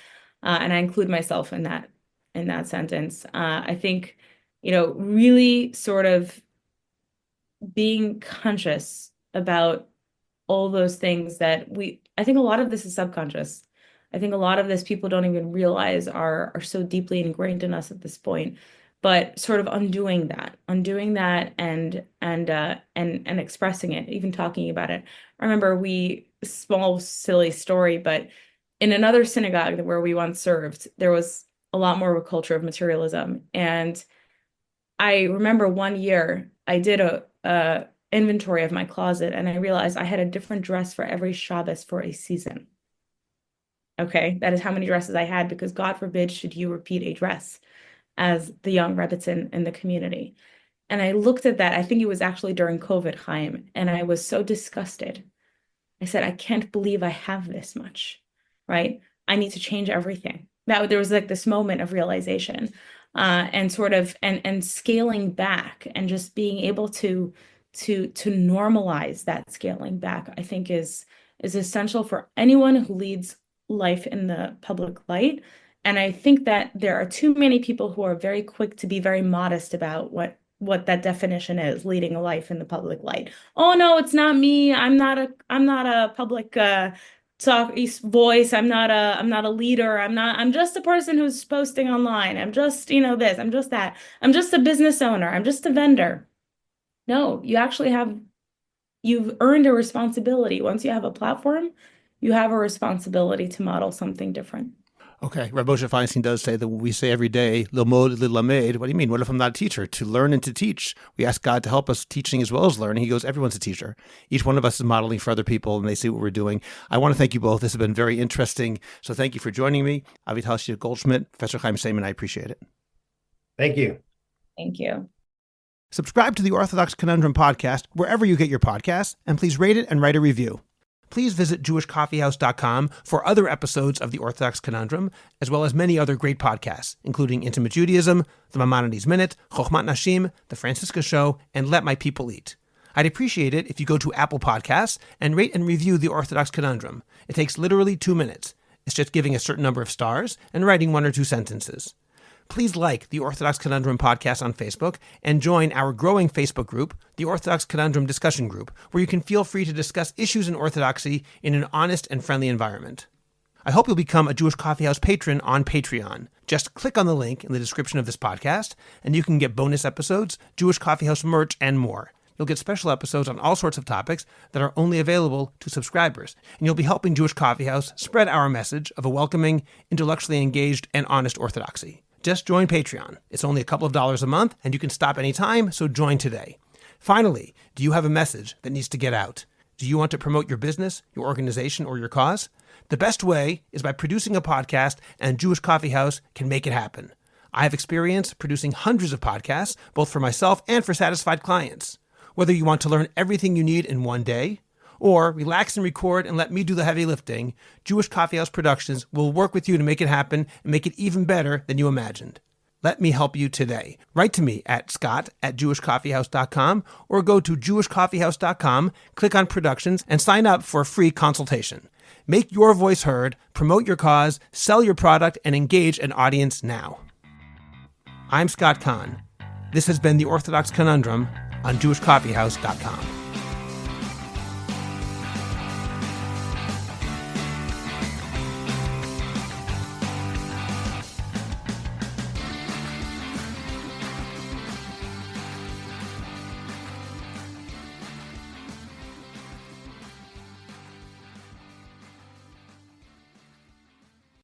And I include myself in that sentence. I think, really sort of being conscious about all those things that I think a lot of this is subconscious. I think a lot of this people don't even realize are so deeply ingrained in us at this point. But sort of undoing that and expressing it, even talking about it. I remember small silly story, but in another synagogue where we once served, there was a lot more of a culture of materialism. And I remember one year I did a inventory of my closet, and I realized I had a different dress for every Shabbos for a season. Okay, that is how many dresses I had, because God forbid should you repeat a dress as the young Rebbitzin in the community. And I looked at that, I think it was actually during COVID, Chaim, and I was so disgusted. I said, I can't believe I have this much, right? I need to change everything. There was like this moment of realization, and sort of and scaling back, and just being able to normalize that scaling back, I think is essential for anyone who leads life in the public light. And I think that there are too many people who are very quick to be very modest about what that definition is, leading a life in the public light. Oh no, it's not me. I'm not a public talk voice. I'm not a leader. I'm just a person who's posting online. I'm just, this, I'm just that. I'm just a business owner. I'm just a vendor. No, you've earned a responsibility. Once you have a platform, you have a responsibility to model something different. Okay, Rav Moshe Feinstein does say that when we say every day, Lilmod lilamed, what do you mean? What if I'm not a teacher? To learn and to teach. We ask God to help us teaching as well as learning. He goes, everyone's a teacher. Each one of us is modeling for other people, and they see what we're doing. I want to thank you both. This has been very interesting. So thank you for joining me. Avital Goldschmidt, Professor Chaim Seiman, I appreciate it. Thank you. Thank you. Subscribe to the Orthodox Conundrum podcast wherever you get your podcasts, and please rate it and write a review. Please visit jewishcoffeehouse.com for other episodes of the Orthodox Conundrum, as well as many other great podcasts, including Intimate Judaism, The Maimonides Minute, Chochmat Nashim, The Francisca Show, and Let My People Eat. I'd appreciate it if you go to Apple Podcasts and rate and review the Orthodox Conundrum. It takes literally 2 minutes. It's just giving a certain number of stars and writing 1 or 2 sentences. Please like the Orthodox Conundrum podcast on Facebook and join our growing Facebook group, the Orthodox Conundrum Discussion Group, where you can feel free to discuss issues in Orthodoxy in an honest and friendly environment. I hope you'll become a Jewish Coffee House patron on Patreon. Just click on the link in the description of this podcast, and you can get bonus episodes, Jewish Coffee House merch, and more. You'll get special episodes on all sorts of topics that are only available to subscribers, and you'll be helping Jewish Coffee House spread our message of a welcoming, intellectually engaged, and honest Orthodoxy. Just join Patreon. It's only a couple of dollars a month, and you can stop anytime, so join today. Finally, do you have a message that needs to get out? Do you want to promote your business, your organization, or your cause? The best way is by producing a podcast, and Jewish Coffee House can make it happen. I have experience producing hundreds of podcasts, both for myself and for satisfied clients. Whether you want to learn everything you need in one day, or relax and record and let me do the heavy lifting, Jewish Coffee House Productions will work with you to make it happen and make it even better than you imagined. Let me help you today. Write to me at scott@jewishcoffeehouse.com or go to jewishcoffeehouse.com, click on Productions, and sign up for a free consultation. Make your voice heard, promote your cause, sell your product, and engage an audience now. I'm Scott Kahn. This has been the Orthodox Conundrum on jewishcoffeehouse.com.